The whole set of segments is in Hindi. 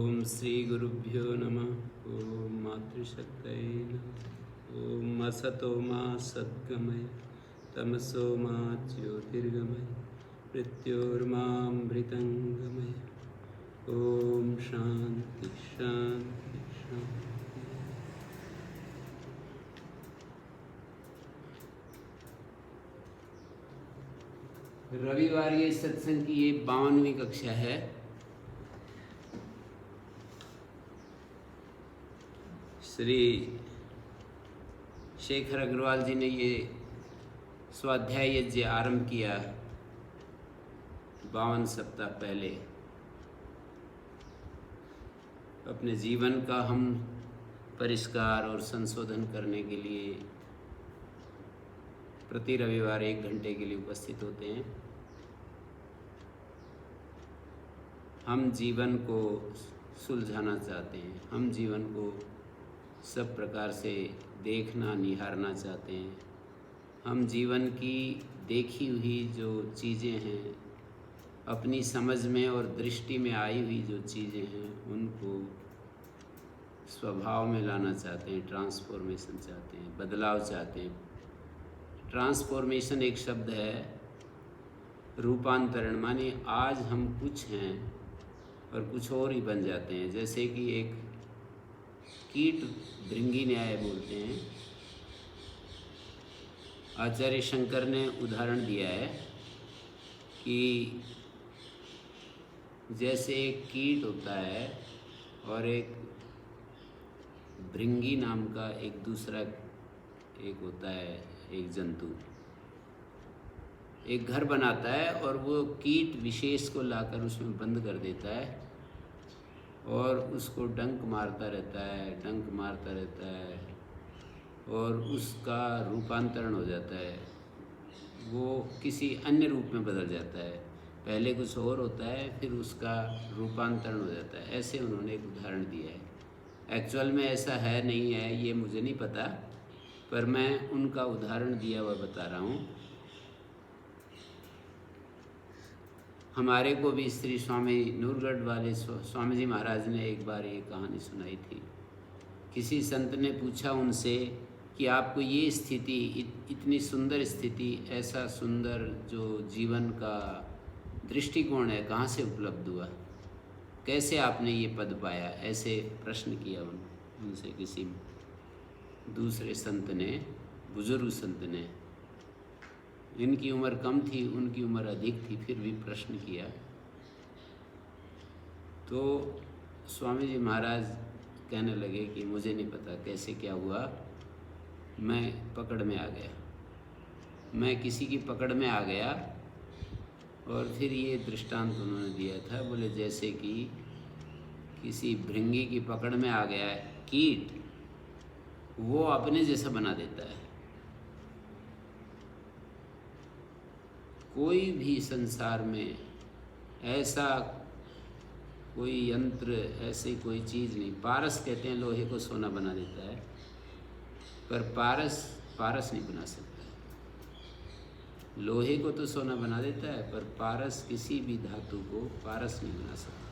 ओम श्री गुरुभ्यो नमः। ओम मातृशक्तये नमः। ओम असतो मा सद्गमय तमसो मा ज्योतिर्गमय मृत्योर्मामृतंगमय। ओम शांति शांति शांति। रविवार ये सत्संग की ये 52वीं कक्षा है। श्री शेखर अग्रवाल जी ने ये स्वाध्याय यज्ञ आरंभ किया 52 सप्ताह पहले। अपने जीवन का हम परिष्कार और संशोधन करने के लिए प्रति रविवार 1 घंटे के लिए उपस्थित होते हैं। हम जीवन को सुलझाना चाहते हैं, हम जीवन को सब प्रकार से देखना निहारना चाहते हैं। हम जीवन की देखी हुई जो चीज़ें हैं, अपनी समझ में और दृष्टि में आई हुई जो चीज़ें हैं, उनको स्वभाव में लाना चाहते हैं, ट्रांसफॉर्मेशन चाहते हैं, बदलाव चाहते हैं। ट्रांसफॉर्मेशन एक शब्द है, रूपांतरण माने आज हम कुछ हैं और कुछ और ही बन जाते हैं। जैसे कि एक कीट भृंगी न्याय बोलते हैं। आचार्य शंकर ने उदाहरण दिया है कि जैसे एक कीट होता है और एक भृंगी नाम का एक दूसरा एक होता है, एक जंतु एक घर बनाता है और वो कीट विशेष को लाकर उसमें बंद कर देता है और उसको डंक मारता रहता है और उसका रूपांतरण हो जाता है। वो किसी अन्य रूप में बदल जाता है। पहले कुछ और होता है, फिर उसका रूपांतरण हो जाता है। ऐसे उन्होंने एक उदाहरण दिया है। एक्चुअल में ऐसा है नहीं है ये मुझे नहीं पता, पर मैं उनका उदाहरण दिया हुआ बता रहा हूँ। हमारे को भी श्री स्वामी नूरगढ़ वाले स्वामी जी महाराज ने एक बार ये कहानी सुनाई थी। किसी संत ने पूछा उनसे कि आपको ये स्थिति, इतनी सुंदर स्थिति, ऐसा सुंदर जो जीवन का दृष्टिकोण है, कहाँ से उपलब्ध हुआ, कैसे आपने ये पद पाया? ऐसे प्रश्न किया उनसे किसी दूसरे संत ने, बुजुर्ग संत ने। इनकी उम्र कम थी, उनकी उम्र अधिक थी, फिर भी प्रश्न किया। तो स्वामी जी महाराज कहने लगे कि मुझे नहीं पता कैसे क्या हुआ, मैं पकड़ में आ गया, मैं किसी की पकड़ में आ गया। और फिर ये दृष्टांत उन्होंने दिया था, बोले जैसे कि किसी भृंगी की पकड़ में आ गया है कीट, वो अपने जैसा बना देता है। कोई भी संसार में ऐसा कोई यंत्र, ऐसी कोई चीज़ नहीं। पारस कहते हैं लोहे को सोना बना देता है, पर पारस नहीं बना सकता। लोहे को तो सोना बना देता है, पर पारस, किसी भी धातु को पारस नहीं बना सकता।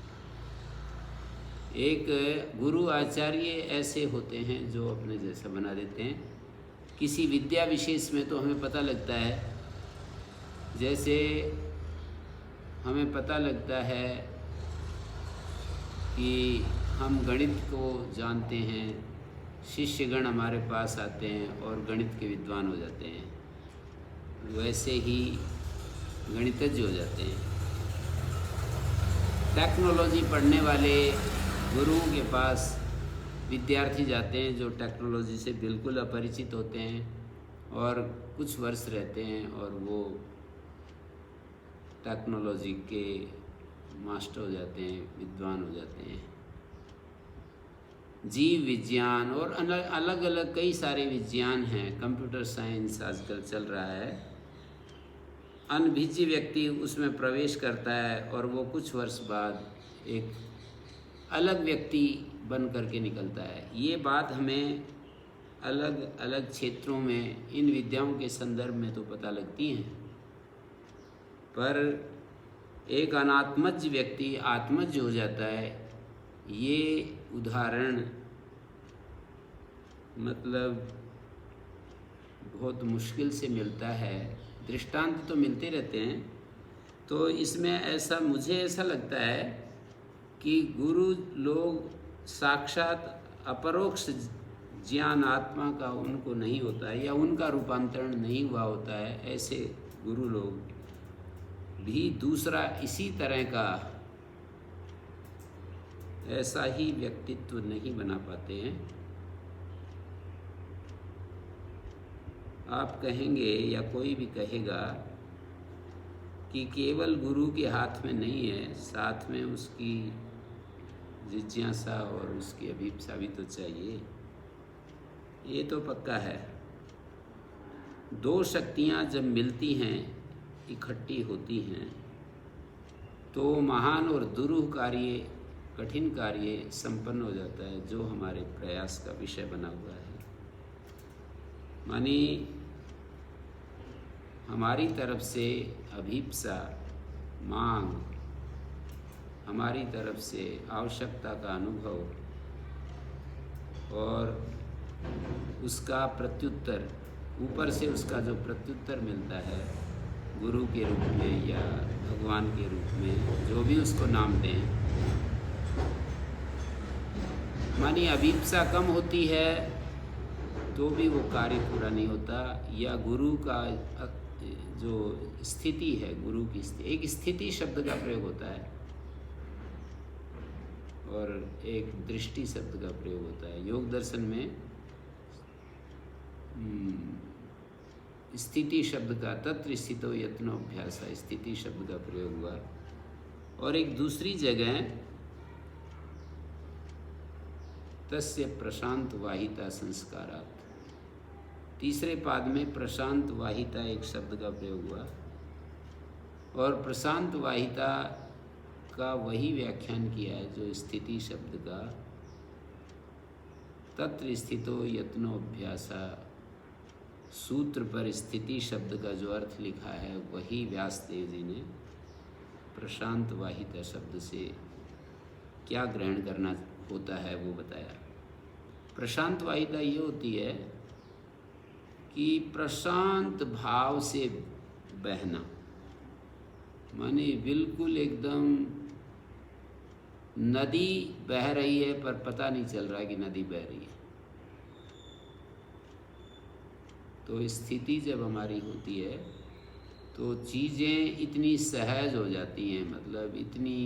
एक गुरु आचार्य ऐसे होते हैं जो अपने जैसा बना देते हैं। किसी विद्या विशेष में तो हमें पता लगता है, जैसे हमें पता लगता है कि हम गणित को जानते हैं, शिष्यगण हमारे पास आते हैं और गणित के विद्वान हो जाते हैं, वैसे ही गणितज्ञ हो जाते हैं। टेक्नोलॉजी पढ़ने वाले गुरुओं के पास विद्यार्थी जाते हैं जो टेक्नोलॉजी से बिल्कुल अपरिचित होते हैं और कुछ वर्ष रहते हैं और वो टेक्नोलॉजी के मास्टर हो जाते हैं, विद्वान हो जाते हैं। जीव विज्ञान और अलग अलग कई सारे विज्ञान हैं, कंप्यूटर साइंस आजकल चल रहा है। अनभिज्ञ व्यक्ति उसमें प्रवेश करता है और वो कुछ वर्ष बाद एक अलग व्यक्ति बन करके निकलता है। ये बात हमें अलग अलग क्षेत्रों में इन विद्याओं के संदर्भ में तो पता लगती हैं, पर एक अनात्मज व्यक्ति आत्मज हो जाता है ये उदाहरण मतलब बहुत मुश्किल से मिलता है। दृष्टांत तो मिलते रहते हैं। तो इसमें ऐसा मुझे ऐसा लगता है कि गुरु लोग साक्षात अपरोक्ष ज्ञान आत्मा का उनको नहीं होता है या उनका रूपांतरण नहीं हुआ होता है। ऐसे गुरु लोग भी दूसरा इसी तरह का ऐसा ही व्यक्तित्व नहीं बना पाते हैं। आप कहेंगे या कोई भी कहेगा कि केवल गुरु के हाथ में नहीं है, साथ में उसकी जिज्ञासा और उसकी अभिप्सा भी तो चाहिए। ये तो पक्का है। दो शक्तियाँ जब मिलती हैं, इकट्ठी होती हैं, तो महान और दुरूह कार्य, कठिन कार्य संपन्न हो जाता है, जो हमारे प्रयास का विषय बना हुआ है। मानी हमारी तरफ से अभिप्सा, मांग, हमारी तरफ से आवश्यकता का अनुभव और उसका प्रत्युत्तर, ऊपर से उसका जो प्रत्युत्तर मिलता है गुरु के रूप में या भगवान के रूप में, जो भी उसको नाम दें। मानी अभिप्सा कम होती है तो भी वो कार्य पूरा नहीं होता, या गुरु का जो स्थिति है, गुरु की स्थिति, एक स्थिति शब्द का प्रयोग होता है और एक दृष्टि शब्द का प्रयोग होता है। योग दर्शन में स्थिति शब्द का, तत्र स्थितो यत्नोऽभ्यास, स्थिति शब्द का प्रयोग हुआ। और एक दूसरी जगह तस्य प्रशांत वाहिता संस्कारात्, तीसरे पाद में प्रशांत वाहिता एक शब्द का प्रयोग हुआ। और प्रशांत वाहिता का वही व्याख्यान किया है जो स्थिति शब्द का, तत्र स्थितो यत्नोऽभ्यासा, सूत्र पर स्थिति शब्द का जो अर्थ लिखा है वही व्यासदेव जी ने प्रशांत वाहिता शब्द से क्या ग्रहण करना होता है वो बताया। प्रशांत वाहिता ये होती है कि प्रशांत भाव से बहना, माने बिल्कुल एकदम नदी बह रही है पर पता नहीं चल रहा है कि नदी बह रही है। तो स्थिति जब हमारी होती है तो चीज़ें इतनी सहज हो जाती हैं, मतलब इतनी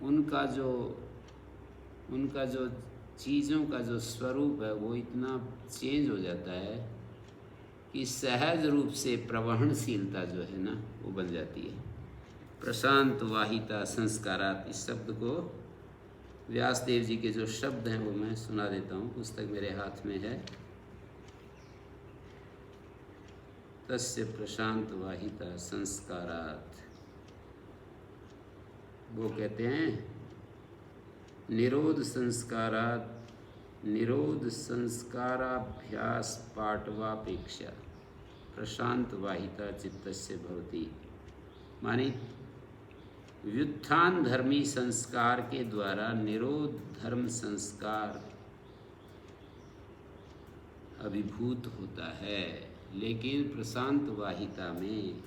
उनका जो चीज़ों का जो स्वरूप है वो इतना चेंज हो जाता है कि सहज रूप से प्रवहनशीलता जो है ना वो बन जाती है। प्रशांत वाहिता संस्कारात्, इस शब्द को व्यासदेव जी के जो शब्द हैं वो मैं सुना देता हूँ। पुस्तक मेरे हाथ में है। तस्य प्रशांत वाहिता संस्कारात्, वो कहते हैं निरोध संस्कारात्, निरोध संस्काराभ्यास पाटवापेक्षा प्रशांत वाहिता चित्तस्य भवति। माने व्युत्थान धर्मी संस्कार के द्वारा निरोध धर्म संस्कार अभिभूत होता है, लेकिन प्रशांत वाहिता में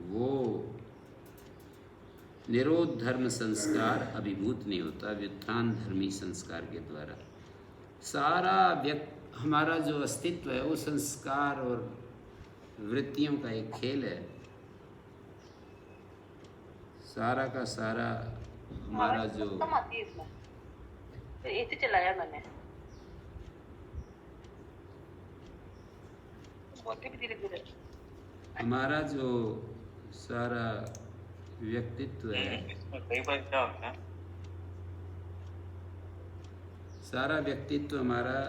वो निरोध धर्म संस्कार अभिभूत नहीं होता। व्युत्थान धर्मी संस्कार के द्वारा सारा हमारा जो अस्तित्व है वो संस्कार और वृत्तियों का एक खेल है। सारा का सारा हमारा जो एसी चलाया मैंने, धीरे-धीरे हमारा जो सारा व्यक्तित्व है, कई बार क्या होता है, सारा व्यक्तित्व हमारा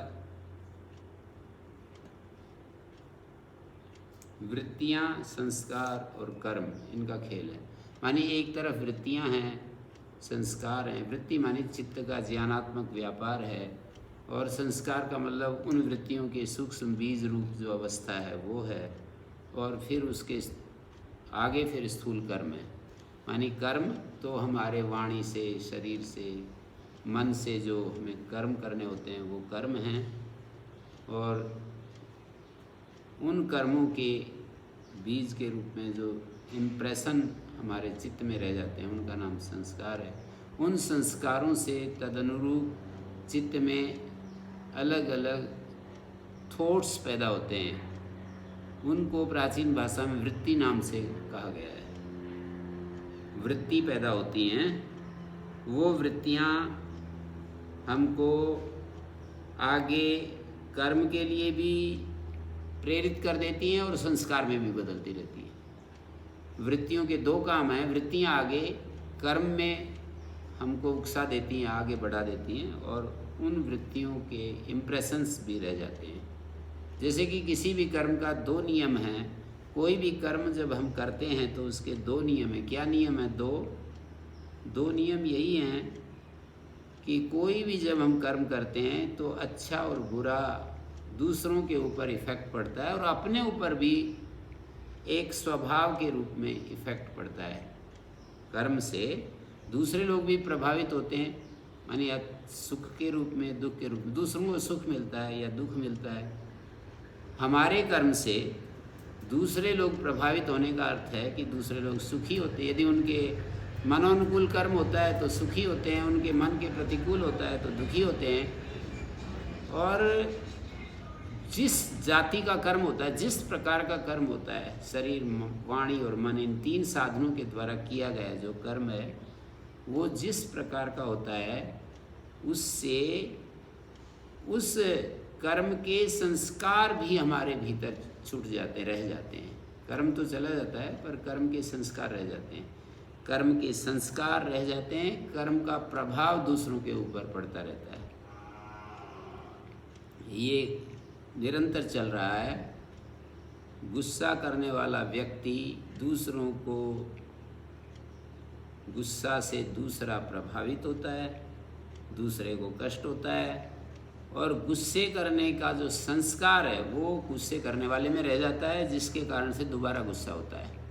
वृत्तियाँ, संस्कार और कर्म, इनका खेल है। मानी एक तरफ वृत्तियाँ हैं, संस्कार हैं। वृत्ति मानी चित्त का ज्ञानात्मक व्यापार है, और संस्कार का मतलब उन वृत्तियों के सूक्ष्म बीज रूप जो अवस्था है वो है, और फिर उसके आगे फिर स्थूल कर्म है। मानी कर्म तो हमारे वाणी से, शरीर से, मन से जो हमें कर्म करने होते हैं वो कर्म हैं, और उन कर्मों के बीज के रूप में जो इम्प्रेशन हमारे चित्त में रह जाते हैं उनका नाम संस्कार है। उन संस्कारों से तदनुरूप चित्त में अलग अलग थॉट्स पैदा होते हैं। उनको प्राचीन भाषा में वृत्ति नाम से कहा गया है। वृत्ति पैदा होती हैं, वो वृत्तियाँ हमको आगे कर्म के लिए भी प्रेरित कर देती हैं और संस्कार में भी बदलती रहती हैं। वृत्तियों के दो काम हैं। वृत्तियाँ आगे कर्म में हमको उकसा देती हैं, आगे बढ़ा देती हैं, और उन वृत्तियों के इम्प्रेशंस भी रह जाते हैं। जैसे कि किसी भी कर्म का दो नियम हैं। कोई भी कर्म जब हम करते हैं तो उसके दो नियम हैं। क्या नियम है? दो नियम यही हैं कि कोई भी जब हम कर्म करते हैं तो अच्छा और बुरा दूसरों के ऊपर इफ़ेक्ट पड़ता है, और अपने ऊपर भी एक स्वभाव के रूप में इफ़ेक्ट पड़ता है। कर्म से दूसरे लोग भी प्रभावित होते हैं, मानी सुख के रूप में, दुख के रूप में। दूसरों को सुख मिलता है या दुख मिलता है। हमारे कर्म से दूसरे लोग प्रभावित होने का अर्थ है कि दूसरे लोग सुखी होते हैं। यदि उनके मनोनुकूल कर्म होता है तो सुखी होते हैं, उनके मन के प्रतिकूल होता है तो दुखी होते हैं। और जिस जाति का कर्म होता है, जिस प्रकार का कर्म होता है, शरीर, वाणी और मन, इन तीन साधनों के द्वारा किया गया जो कर्म है, वो जिस प्रकार का होता है उससे उस कर्म के संस्कार भी हमारे भीतर छूट जाते, रह जाते हैं। कर्म तो चला जाता है पर कर्म के संस्कार रह जाते हैं। कर्म के संस्कार रह जाते हैं, कर्म का प्रभाव दूसरों के ऊपर पड़ता रहता है। ये निरंतर चल रहा है। गुस्सा करने वाला व्यक्ति दूसरों को, गुस्सा से दूसरा प्रभावित होता है, दूसरे को कष्ट होता है, और गुस्से करने का जो संस्कार है वो गुस्से करने वाले में रह जाता है, जिसके कारण से दोबारा गुस्सा होता है।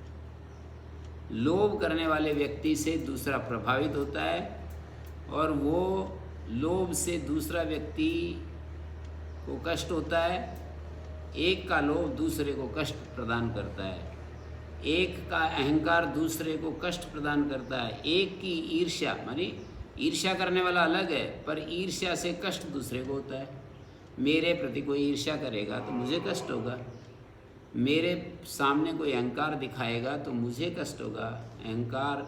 लोभ करने वाले व्यक्ति से दूसरा प्रभावित होता है, और वो लोभ से दूसरा व्यक्ति को कष्ट होता है। एक का लोभ दूसरे को कष्ट प्रदान करता है, एक का अहंकार दूसरे को कष्ट प्रदान करता है, एक की ईर्ष्या, मानी ईर्ष्या करने वाला अलग है पर ईर्ष्या से कष्ट दूसरे को होता है। मेरे प्रति कोई ईर्ष्या करेगा तो मुझे कष्ट होगा, मेरे सामने कोई अहंकार दिखाएगा तो मुझे कष्ट होगा। अहंकार,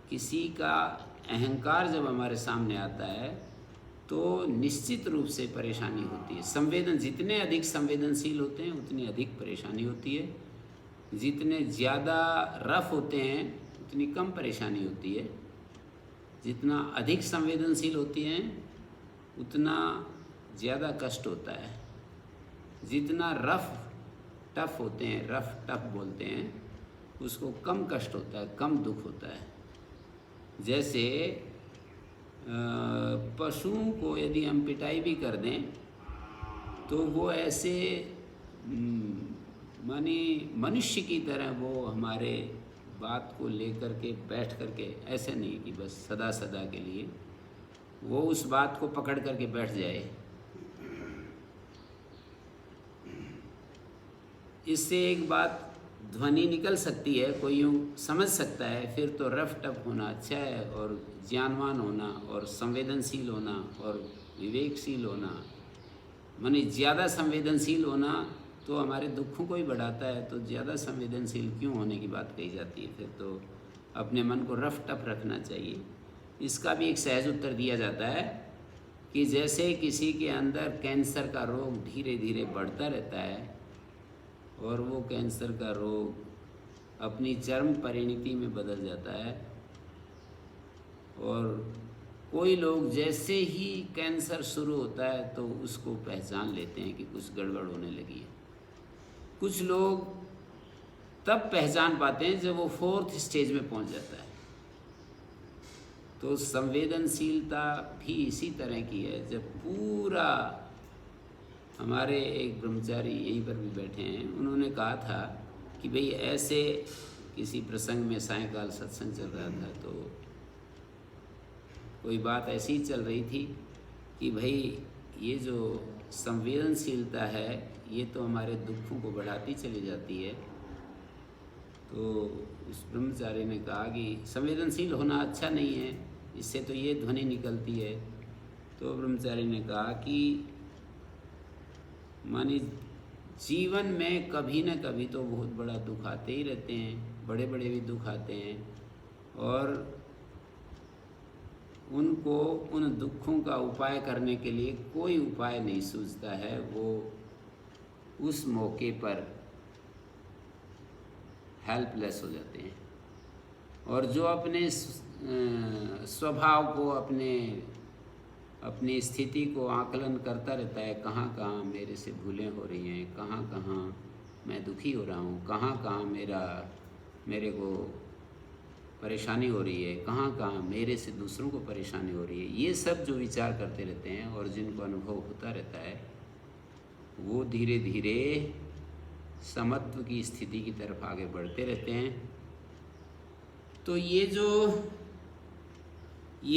किसी का अहंकार जब हमारे सामने आता है तो निश्चित रूप से परेशानी होती है। जितने अधिक संवेदनशील होते हैं उतनी अधिक परेशानी होती है। जितने ज़्यादा रफ होते हैं उतनी कम परेशानी होती है। जितना अधिक संवेदनशील होती हैं उतना ज़्यादा कष्ट होता है। जितना टफ होते हैं, रफ टफ बोलते हैं, उसको कम कष्ट होता है, कम दुख होता है। जैसे पशुओं को यदि हम पिटाई भी कर दें तो वो ऐसे माने मनुष्य की तरह वो हमारे बात को लेकर के बैठ करके, ऐसे नहीं कि बस सदा सदा के लिए वो उस बात को पकड़ करके बैठ जाए। इससे एक बात ध्वनि निकल सकती है, कोई यूँ समझ सकता है, फिर तो रफ टफ होना अच्छा है, और ज्ञानवान होना और संवेदनशील होना और विवेकशील होना, माने ज़्यादा संवेदनशील होना तो हमारे दुखों को ही बढ़ाता है। तो ज़्यादा संवेदनशील क्यों होने की बात कही जाती है? फिर तो अपने मन को रफ टफ रखना चाहिए। इसका भी एक सहज उत्तर दिया जाता है कि जैसे किसी के अंदर कैंसर का रोग धीरे धीरे बढ़ता रहता है और वो कैंसर का रोग अपनी चरम परिणति में बदल जाता है, और कोई लोग जैसे ही कैंसर शुरू होता है तो उसको पहचान लेते हैं कि कुछ गड़बड़ होने लगी है। कुछ लोग तब पहचान पाते हैं जब वो 4th स्टेज में पहुंच जाता है। तो संवेदनशीलता भी इसी तरह की है। जब पूरा, हमारे एक ब्रह्मचारी यहीं पर भी बैठे हैं, उन्होंने कहा था कि भाई ऐसे किसी प्रसंग में सायंकाल सत्संग चल रहा था, तो कोई बात ऐसी चल रही थी कि भाई ये जो संवेदनशीलता है ये तो हमारे दुखों को बढ़ाती चली जाती है। तो उस ब्रह्मचारी ने कहा कि संवेदनशील होना अच्छा नहीं है, इससे तो ये ध्वनि निकलती है। तो ब्रह्मचारी ने कहा कि मानी जीवन में कभी न कभी तो बहुत बड़ा दुख आते ही रहते हैं, बड़े बड़े भी दुख आते हैं, और उनको उन दुखों का उपाय करने के लिए कोई उपाय नहीं सूझता है। वो उस मौके पर हेल्पलेस हो जाते हैं, और जो अपने स्वभाव को, अपनी स्थिति को आकलन करता रहता है, कहाँ कहाँ मेरे से भूलें हो रही हैं, कहाँ कहाँ मैं दुखी हो रहा हूँ, कहाँ कहाँ मेरे को परेशानी हो रही है, कहाँ कहाँ मेरे से दूसरों को परेशानी हो रही है, ये सब जो विचार करते रहते हैं और जिनको अनुभव होता रहता है, वो धीरे धीरे समत्व की स्थिति की तरफ आगे बढ़ते रहते हैं। तो ये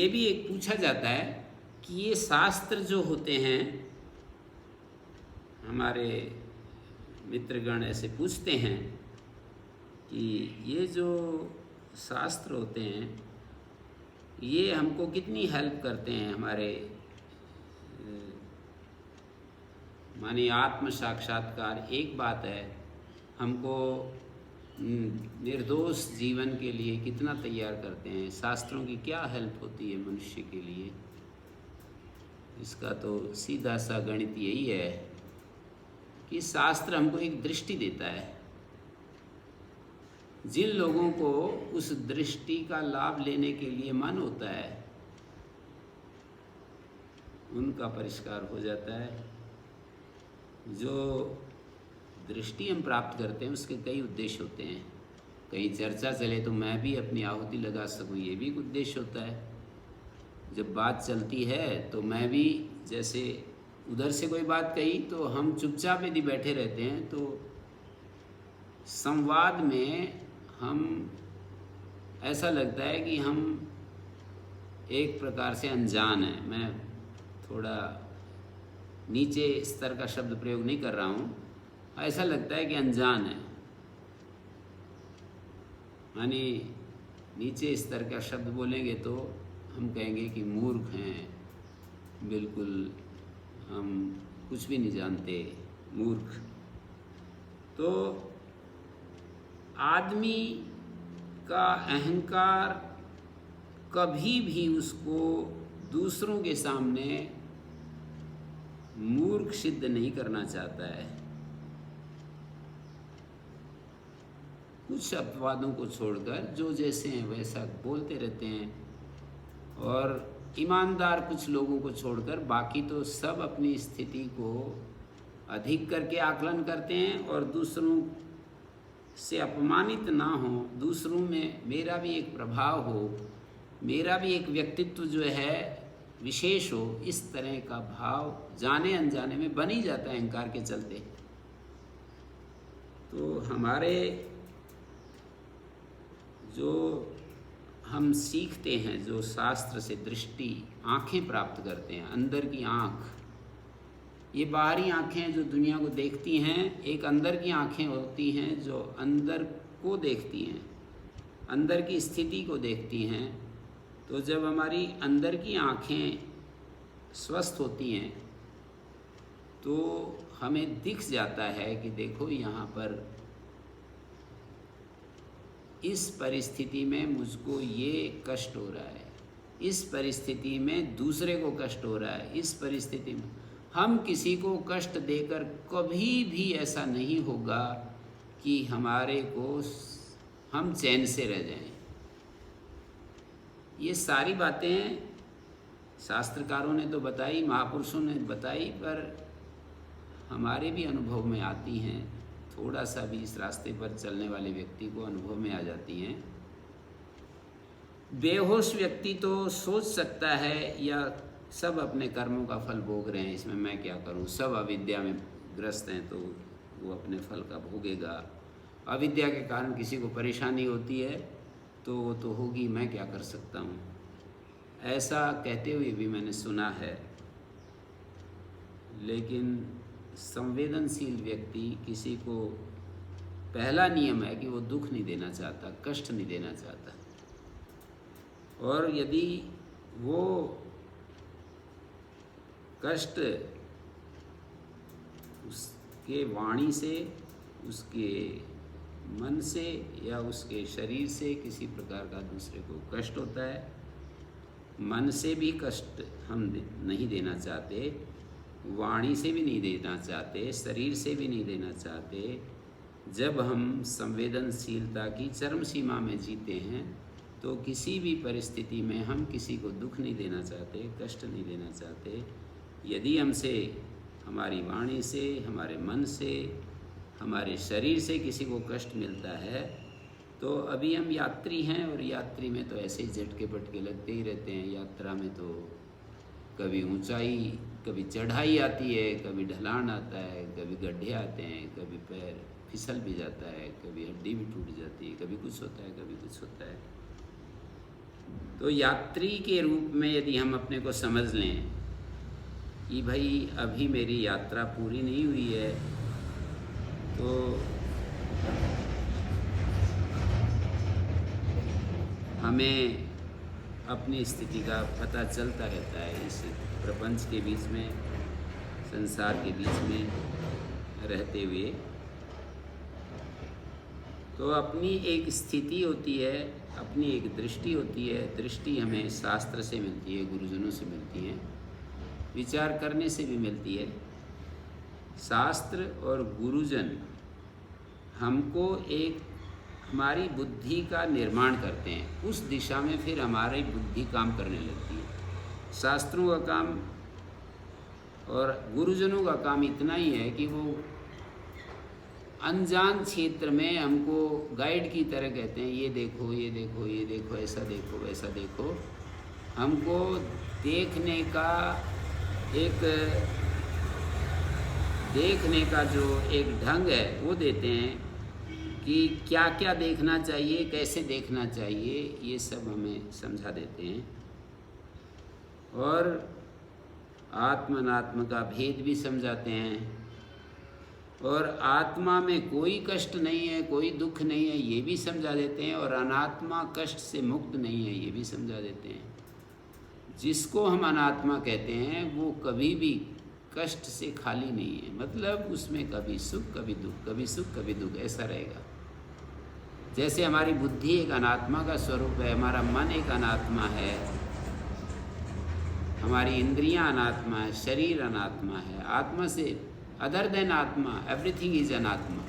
भी एक पूछा जाता है कि ये शास्त्र जो होते हैं, हमारे मित्रगण ऐसे पूछते हैं कि ये जो शास्त्र होते हैं ये हमको कितनी हेल्प करते हैं हमारे माने आत्म साक्षात्कार। एक बात है, हमको निर्दोष जीवन के लिए कितना तैयार करते हैं, शास्त्रों की क्या हेल्प होती है मनुष्य के लिए। इसका तो सीधा सा गणित यही है कि शास्त्र हमको एक दृष्टि देता है। जिन लोगों को उस दृष्टि का लाभ लेने के लिए मन होता है उनका परिष्कार हो जाता है। जो दृष्टि हम प्राप्त करते हैं उसके कई उद्देश्य होते हैं। कहीं चर्चा चले तो मैं भी अपनी आहुति लगा सकूं, ये भी एक उद्देश्य होता है। जब बात चलती है तो मैं भी, जैसे उधर से कोई बात कही तो हम चुपचाप यदि बैठे रहते हैं तो संवाद में हम ऐसा लगता है कि हम एक प्रकार से अनजान हैं। मैं थोड़ा नीचे स्तर का शब्द प्रयोग नहीं कर रहा हूँ, ऐसा लगता है कि अनजान है, यानी नीचे स्तर का शब्द बोलेंगे तो हम कहेंगे कि मूर्ख हैं, बिल्कुल हम कुछ भी नहीं जानते, मूर्ख। तो आदमी का अहंकार कभी भी उसको दूसरों के सामने मूर्ख सिद्ध नहीं करना चाहता है। कुछ अपवादों को छोड़कर जो जैसे हैं वैसा बोलते रहते हैं, और ईमानदार कुछ लोगों को छोड़कर बाकी तो सब अपनी स्थिति को अधिक करके आकलन करते हैं और दूसरों से अपमानित ना हो, दूसरों में मेरा भी एक प्रभाव हो, मेरा भी एक व्यक्तित्व जो है विशेष हो, इस तरह का भाव जाने अनजाने में बन ही जाता है अहंकार के चलते। तो हमारे जो हम सीखते हैं, जो शास्त्र से दृष्टि, आँखें प्राप्त करते हैं, अंदर की आँख, ये बाहरी आँखें जो दुनिया को देखती हैं, एक अंदर की आँखें होती हैं जो अंदर को देखती हैं, अंदर की स्थिति को देखती हैं। तो जब हमारी अंदर की आँखें स्वस्थ होती हैं तो हमें दिख जाता है कि देखो यहाँ पर इस परिस्थिति में मुझको ये कष्ट हो रहा है, इस परिस्थिति में दूसरे को कष्ट हो रहा है, इस परिस्थिति में हम किसी को कष्ट देकर कभी भी ऐसा नहीं होगा कि हम चैन से रह जाएं। ये सारी बातें शास्त्रकारों ने तो बताई, महापुरुषों ने बताई, पर हमारे भी अनुभव में आती हैं। थोड़ा सा भी इस रास्ते पर चलने वाले व्यक्ति को अनुभव में आ जाती हैं। बेहोश व्यक्ति तो सोच सकता है या सब अपने कर्मों का फल भोग रहे हैं, इसमें मैं क्या करूं, सब अविद्या में ग्रस्त हैं तो वो अपने फल का भोगेगा। अविद्या के कारण किसी को परेशानी होती है तो वो तो होगी, मैं क्या कर सकता हूँ, ऐसा कहते हुए भी मैंने सुना है। लेकिन संवेदनशील व्यक्ति किसी को, पहला नियम है कि वो दुख नहीं देना चाहता, कष्ट नहीं देना चाहता। और यदि वो कष्ट उसके वाणी से, उसके मन से या उसके शरीर से किसी प्रकार का दूसरे को कष्ट होता है, मन से भी कष्ट हम नहीं देना चाहते, वाणी से भी नहीं देना चाहते, शरीर से भी नहीं देना चाहते। जब हम संवेदनशीलता की चरम सीमा में जीते हैं तो किसी भी परिस्थिति में हम किसी को दुख नहीं देना चाहते, कष्ट नहीं देना चाहते। यदि हमसे, हमारी वाणी से, हमारे मन से, हमारे शरीर से किसी को कष्ट मिलता है तो अभी हम यात्री हैं, और यात्री में तो ऐसे ही झटके पटके लगते ही रहते हैं। यात्रा में तो कभी ऊंचाई, कभी चढ़ाई आती है, कभी ढलान आता है, कभी गड्ढे आते हैं, कभी पैर फिसल भी जाता है, कभी हड्डी भी टूट जाती है, कभी कुछ होता है, कभी कुछ होता है। तो यात्री के रूप में यदि हम अपने को समझ लें कि भाई अभी मेरी यात्रा पूरी नहीं हुई है, तो हमें अपनी स्थिति का पता चलता रहता है। इस प्रपंच के बीच में, संसार के बीच में रहते हुए तो अपनी एक स्थिति होती है, अपनी एक दृष्टि होती है। दृष्टि हमें शास्त्र से मिलती है, गुरुजनों से मिलती है, विचार करने से भी मिलती है। शास्त्र और गुरुजन हमको एक, हमारी बुद्धि का निर्माण करते हैं, उस दिशा में फिर हमारी बुद्धि काम करने लगती है। शास्त्रों का काम और गुरुजनों का काम इतना ही है कि वो अनजान क्षेत्र में हमको गाइड की तरह कहते हैं, ये देखो, ये देखो, ये देखो, ऐसा देखो, वैसा देखो। हमको देखने का जो एक ढंग है वो देते हैं कि क्या क्या देखना चाहिए, कैसे देखना चाहिए, ये सब हमें समझा देते हैं। और आत्म अनात्म का भेद भी समझाते हैं, और आत्मा में कोई कष्ट नहीं है, कोई दुख नहीं है, ये भी समझा देते हैं। और अनात्मा कष्ट से मुक्त नहीं है, ये भी समझा देते हैं। जिसको हम अनात्मा कहते हैं वो कभी भी कष्ट से खाली नहीं है, मतलब उसमें कभी सुख कभी दुख, कभी सुख कभी दुख, ऐसा रहेगा। जैसे हमारी बुद्धि एक अनात्मा का स्वरूप है, हमारा मन एक अनात्मा है, हमारी इंद्रियां अनात्मा है, शरीर अनात्मा है। आत्मा से अदर देन आत्मा, एवरीथिंग इज अनात्मा।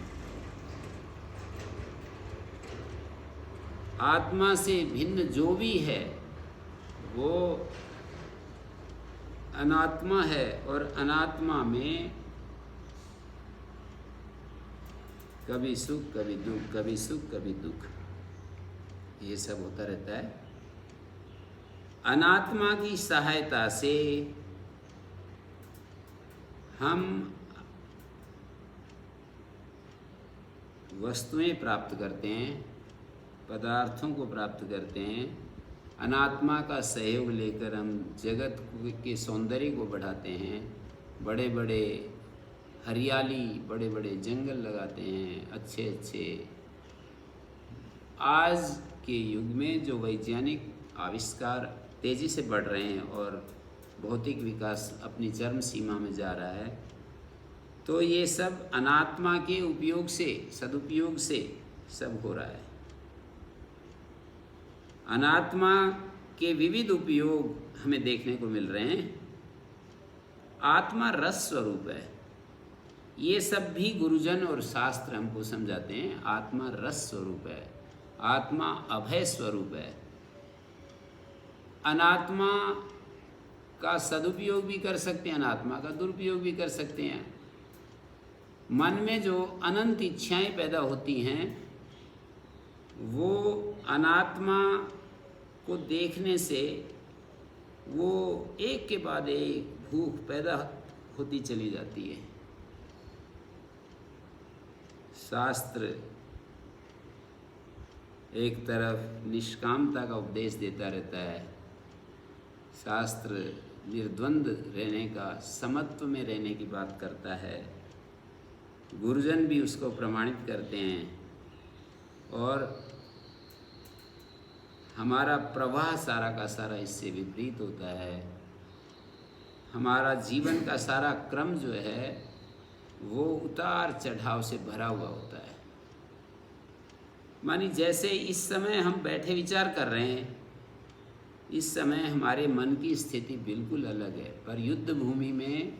आत्मा से भिन्न जो भी है वो अनात्मा है, और अनात्मा में कभी सुख कभी दुख, कभी सुख कभी दुख, ये सब होता रहता है। अनात्मा की सहायता से हम वस्तुएं प्राप्त करते हैं, पदार्थों को प्राप्त करते हैं। अनात्मा का सहयोग लेकर हम जगत के सौंदर्य को बढ़ाते हैं, बड़े बड़े हरियाली, बड़े बड़े जंगल लगाते हैं, अच्छे अच्छे। आज के युग में जो वैज्ञानिक आविष्कार तेज़ी से बढ़ रहे हैं और भौतिक विकास अपनी चरम सीमा में जा रहा है, तो ये सब अनात्मा के उपयोग से, सदुपयोग से सब हो रहा है। अनात्मा के विविध उपयोग हमें देखने को मिल रहे हैं। आत्मा रस स्वरूप है, ये सब भी गुरुजन और शास्त्र हमको समझाते हैं। आत्मा रस स्वरूप है, आत्मा अभय स्वरूप है। अनात्मा का सदुपयोग भी कर सकते हैं, अनात्मा का दुरुपयोग भी कर सकते हैं। मन में जो अनंत इच्छाएं पैदा होती हैं वो अनात्मा को देखने से वो एक के बाद एक भूख पैदा होती चली जाती है। शास्त्र एक तरफ निष्कामता का उपदेश देता रहता है, शास्त्र निर्द्वंद रहने का, समत्व में रहने की बात करता है, गुरुजन भी उसको प्रमाणित करते हैं और हमारा प्रवाह सारा का सारा इससे विपरीत होता है। हमारा जीवन का सारा क्रम जो है वो उतार चढ़ाव से भरा हुआ होता है। मानी जैसे इस समय हम बैठे विचार कर रहे हैं, इस समय हमारे मन की स्थिति बिल्कुल अलग है, पर युद्ध भूमि में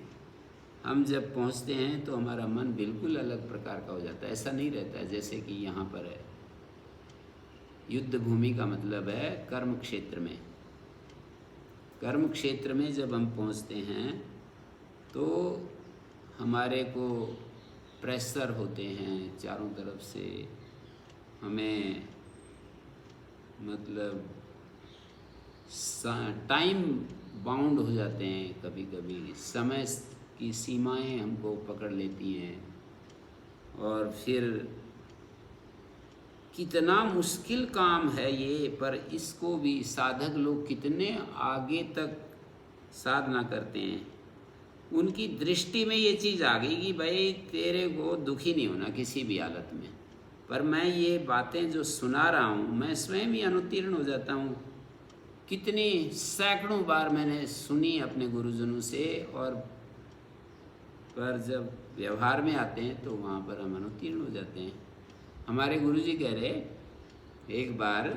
हम जब पहुंचते हैं तो हमारा मन बिल्कुल अलग प्रकार का हो जाता है। ऐसा नहीं रहता है जैसे कि यहाँ पर है। युद्ध भूमि का मतलब है कर्म क्षेत्र में। कर्म क्षेत्र में जब हम पहुंचते हैं तो हमारे को प्रेशर होते हैं चारों तरफ से, हमें मतलब टाइम बाउंड हो जाते हैं, कभी कभी समय की सीमाएं हमको पकड़ लेती हैं और फिर कितना मुश्किल काम है ये, पर इसको भी साधक लोग कितने आगे तक साधना करते हैं। उनकी दृष्टि में ये चीज़ आ गई कि भाई तेरे को दुखी नहीं होना किसी भी हालत में। पर मैं ये बातें जो सुना रहा हूँ मैं स्वयं ही अनुत्तीर्ण हो जाता हूँ। कितनी सैकड़ों बार मैंने सुनी अपने गुरुजनों से, और पर जब व्यवहार में आते हैं तो वहाँ पर हम अनुत्तीर्ण हो जाते हैं। हमारे गुरुजी कह रहे एक बार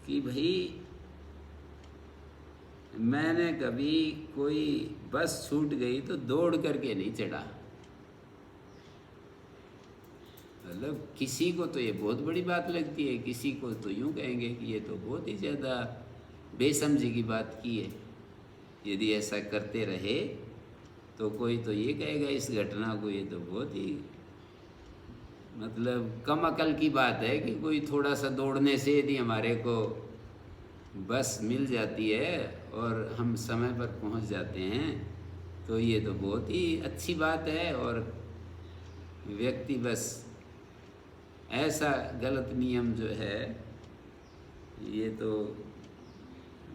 कि भाई मैंने कभी कोई बस छूट गई तो दौड़ करके नहीं चढ़ा। मतलब किसी को तो ये बहुत बड़ी बात लगती है, किसी को तो यूँ कहेंगे कि ये तो बहुत ही ज़्यादा बेसमझी की बात की है। यदि ऐसा करते रहे तो कोई तो ये कहेगा इस घटना को ये तो बहुत ही मतलब कम अकल की बात है कि कोई थोड़ा सा दौड़ने से यदि हमारे को बस मिल जाती है और हम समय पर पहुंच जाते हैं तो ये तो बहुत ही अच्छी बात है। और व्यक्ति बस ऐसा गलत नियम जो है ये तो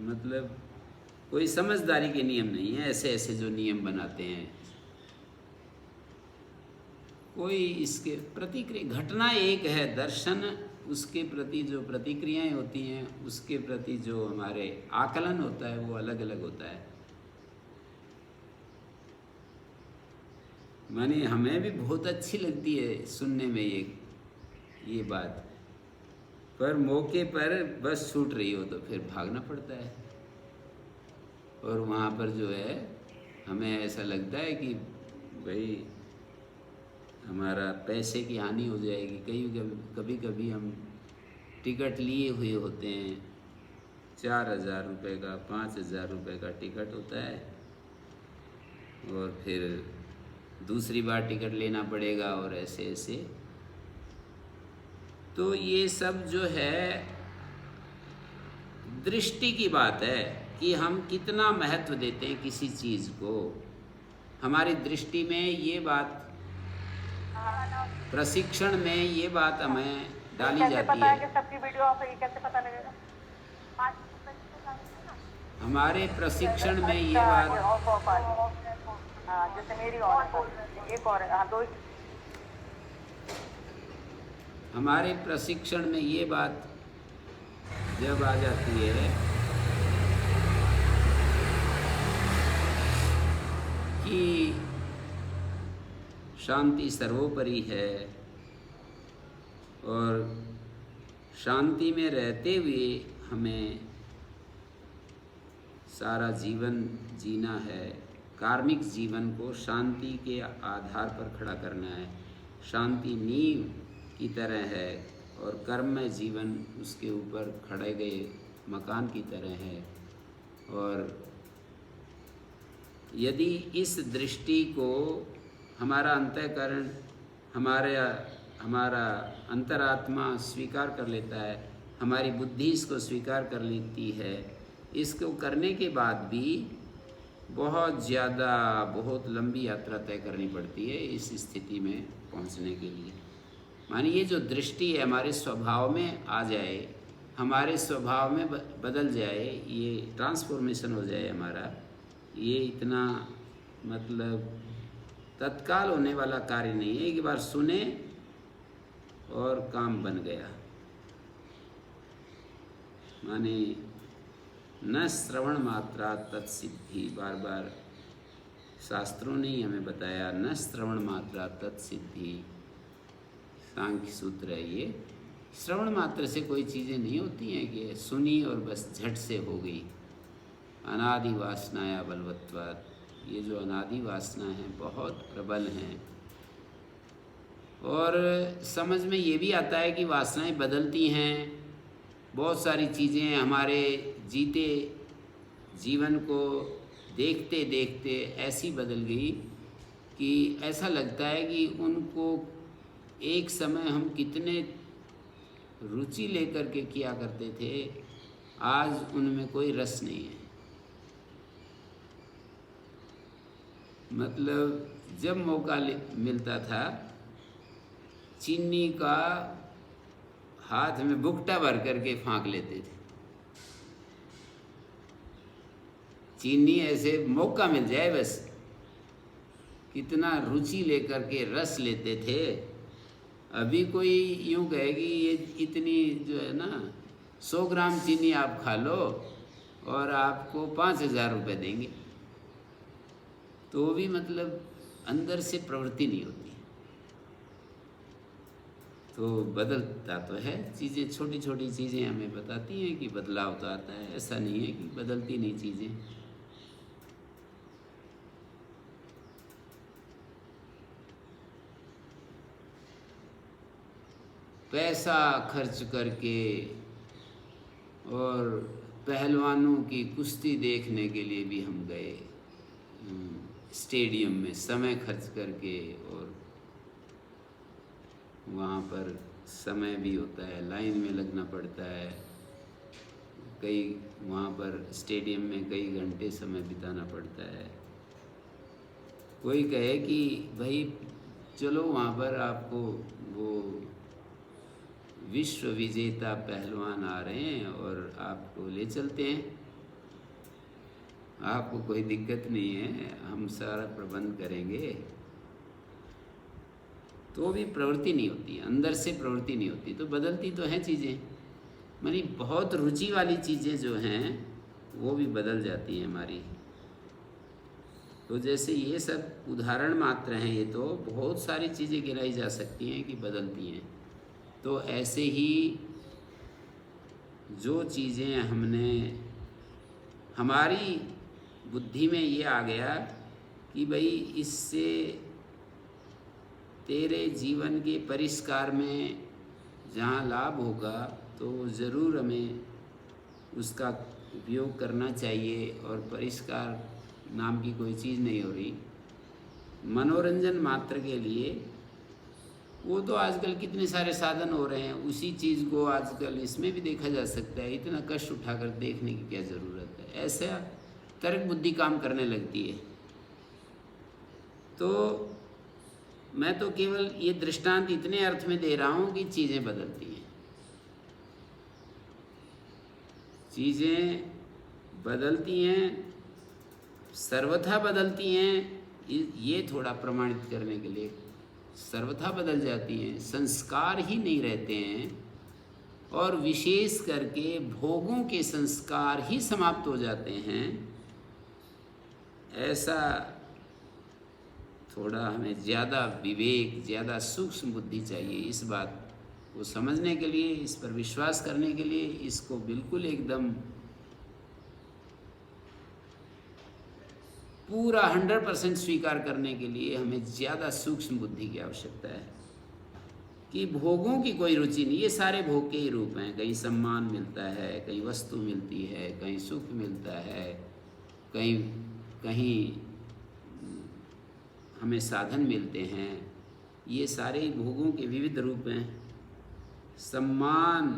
मतलब कोई समझदारी के नियम नहीं है। ऐसे ऐसे जो नियम बनाते हैं, कोई इसके प्रतिक्रिया, घटना एक है, दर्शन उसके प्रति जो प्रतिक्रियाएं होती हैं उसके प्रति जो हमारे आकलन होता है वो अलग अलग होता है। माने हमें भी बहुत अच्छी लगती है सुनने में ये बात, पर मौके पर बस छूट रही हो तो फिर भागना पड़ता है। और वहाँ पर जो है हमें ऐसा लगता है कि भाई हमारा पैसे की हानि हो जाएगी। कभी कभी हम टिकट लिए हुए होते हैं, 4,000 रुपये का, 5,000 रुपये का टिकट होता है, और फिर दूसरी बार टिकट लेना पड़ेगा और ऐसे ऐसे। तो ये सब जो है दृष्टि की बात है कि हम कितना महत्व देते हैं किसी चीज़ को। हमारी दृष्टि में ये बात, प्रशिक्षण में ये बात हमें डाली जाती पता है है। कि सबकी वीडियो ऑफ है, कैसे पता लगेगा? हमारे प्रशिक्षण में ये बात, जैसे मेरी और एक और दो, हमारे प्रशिक्षण में ये बात जब आ जाती है कि शांति सर्वोपरि है और शांति में रहते हुए हमें सारा जीवन जीना है। कार्मिक जीवन को शांति के आधार पर खड़ा करना है। शांति नींव की तरह है और कर्ममय जीवन उसके ऊपर खड़े गए मकान की तरह है। और यदि इस दृष्टि को हमारा अंतःकरण, हमारा अंतरात्मा स्वीकार कर लेता है, हमारी बुद्धि इसको स्वीकार कर लेती है, इसको करने के बाद भी बहुत लंबी यात्रा तय करनी पड़ती है इस स्थिति में पहुंचने के लिए। माने ये जो दृष्टि है हमारे स्वभाव में आ जाए, हमारे स्वभाव में बदल जाए, ये ट्रांसफॉर्मेशन हो जाए हमारा, ये इतना मतलब तत्काल होने वाला कार्य नहीं है। एक बार सुने और काम बन गया। माने न श्रवण मात्रा तत्सिद्धि, बार बार शास्त्रों ने ही हमें बताया, न श्रवण मात्रा तत्सिद्धि, सांख्य सूत्र है ये। श्रवण मात्र से कोई चीज़ें नहीं होती हैं कि सुनी और बस झट से हो गई। अनादि वासनाया बलवत्वात्, ये जो अनादि वासना है बहुत प्रबल हैं। और समझ में ये भी आता है कि वासनाएं बदलती हैं। बहुत सारी चीज़ें हमारे जीते जीवन को देखते देखते ऐसी बदल गई कि ऐसा लगता है कि उनको एक समय हम कितने रुचि लेकर के किया करते थे, आज उनमें कोई रस नहीं है। मतलब जब मौका मिलता था, चीनी का हाथ में बुकटा भर करके फाँक लेते थे। चीनी ऐसे मौका मिल जाए बस, कितना रुचि लेकर के रस लेते थे। अभी कोई यूँ कहे कि ये इतनी जो है ना 100 ग्राम चीनी आप खा लो और आपको 5,000 रुपये देंगे, तो भी मतलब अंदर से प्रवृत्ति नहीं होती। तो बदलता तो है चीज़ें, छोटी छोटी चीज़ें हमें बताती हैं कि बदलाव तो आता है, ऐसा नहीं है कि बदलती नहीं चीज़ें। पैसा खर्च करके और पहलवानों की कुश्ती देखने के लिए भी हम गए स्टेडियम में, समय खर्च करके, और वहाँ पर समय भी होता है, लाइन में लगना पड़ता है, कई वहाँ पर स्टेडियम में कई घंटे समय बिताना पड़ता है। कोई कहे कि भाई चलो वहाँ पर आपको वो विश्व विजेता पहलवान आ रहे हैं और आपको ले चलते हैं, आपको कोई दिक्कत नहीं है, हम सारा प्रबंध करेंगे, तो भी प्रवृत्ति नहीं होती, अंदर से प्रवृत्ति नहीं होती। तो बदलती तो हैं चीज़ें, मानी बहुत रुचि वाली चीज़ें जो हैं वो भी बदल जाती हैं हमारी। तो जैसे ये सब उदाहरण मात्र हैं, ये तो बहुत सारी चीज़ें गिनाई जा सकती हैं कि बदलती हैं। तो ऐसे ही जो चीज़ें हमने, हमारी बुद्धि में ये आ गया कि भाई इससे तेरे जीवन के परिष्कार में जहाँ लाभ होगा तो ज़रूर हमें उसका उपयोग करना चाहिए। और परिष्कार नाम की कोई चीज़ नहीं हो रही, मनोरंजन मात्र के लिए वो तो आजकल कितने सारे साधन हो रहे हैं, उसी चीज़ को आजकल इसमें भी देखा जा सकता है। इतना कष्ट उठाकर देखने की क्या ज़रूरत है, ऐसा तर्क बुद्धि काम करने लगती है। तो मैं तो केवल ये दृष्टांत इतने अर्थ में दे रहा हूँ कि चीज़ें बदलती हैं, चीज़ें बदलती हैं, सर्वथा बदलती हैं। ये थोड़ा प्रमाणित करने के लिए सर्वथा बदल जाती हैं, संस्कार ही नहीं रहते हैं, और विशेष करके भोगों के संस्कार ही समाप्त हो जाते हैं। ऐसा थोड़ा हमें ज़्यादा विवेक, ज़्यादा सूक्ष्म बुद्धि चाहिए इस बात को समझने के लिए, इस पर विश्वास करने के लिए, इसको बिल्कुल एकदम पूरा 100% स्वीकार करने के लिए हमें ज़्यादा सूक्ष्म बुद्धि की आवश्यकता है कि भोगों की कोई रुचि नहीं। ये सारे भोग के ही रूप हैं, कहीं सम्मान मिलता है, कहीं वस्तु मिलती है, कहीं सुख मिलता है, कहीं कहीं हमें साधन मिलते हैं। ये सारे भोगों के विविध रूप हैं। सम्मान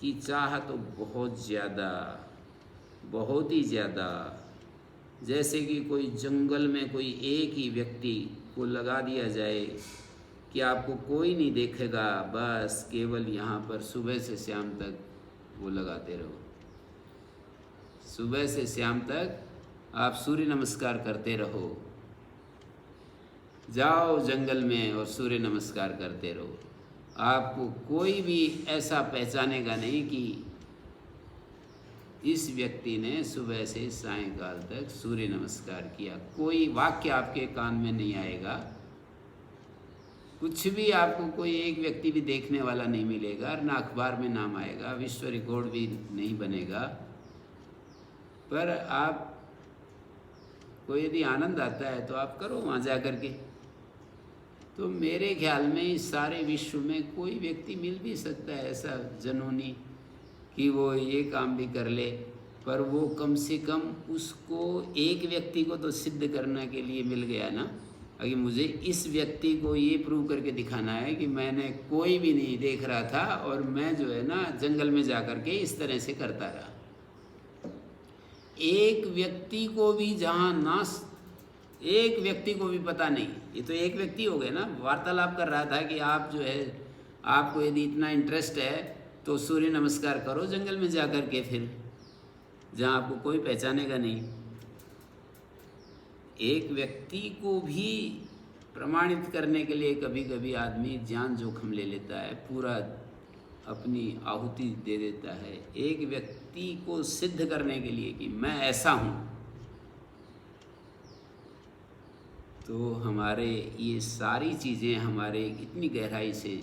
की चाह तो बहुत ज़्यादा, बहुत ही ज़्यादा, जैसे कि कोई जंगल में कोई एक ही व्यक्ति को लगा दिया जाए कि आपको कोई नहीं देखेगा, बस केवल यहाँ पर सुबह से शाम तक वो लगाते रहो। सुबह से शाम तक आप सूर्य नमस्कार करते रहो। जाओ जंगल में और सूर्य नमस्कार करते रहो। आपको कोई भी ऐसा पहचानेगा नहीं कि इस व्यक्ति ने सुबह से सायंकाल तक सूर्य नमस्कार किया। कोई वाक्य आपके कान में नहीं आएगा, कुछ भी आपको कोई एक व्यक्ति भी देखने वाला नहीं मिलेगा, ना अखबार में नाम आएगा, विश्व रिकॉर्ड भी नहीं बनेगा। पर आप को यदि आनंद आता है तो आप करो वहाँ जा कर के। तो मेरे ख्याल में इस सारे विश्व में कोई व्यक्ति मिल भी सकता है ऐसा जनूनी कि वो ये काम भी कर ले, पर वो कम से कम उसको एक व्यक्ति को तो सिद्ध करने के लिए मिल गया ना, अगर मुझे इस व्यक्ति को ये प्रूव करके दिखाना है कि मैंने कोई भी नहीं देख रहा था और मैं जो है ना जंगल में जा कर के इस तरह से करता रहा। एक व्यक्ति को भी जहाँ नाश, एक व्यक्ति को भी पता नहीं, ये तो एक व्यक्ति हो गया ना। वार्तालाप कर रहा था कि आप जो है, आपको यदि इतना इंटरेस्ट है तो सूर्य नमस्कार करो जंगल में जा कर के, फिर जहाँ आपको कोई पहचानेगा नहीं। एक व्यक्ति को भी प्रमाणित करने के लिए कभी कभी आदमी जान जोखिम ले लेता है, पूरा अपनी आहुति दे देता है एक व्यक्ति को सिद्ध करने के लिए कि मैं ऐसा हूँ। तो हमारे ये सारी चीज़ें हमारे इतनी गहराई से,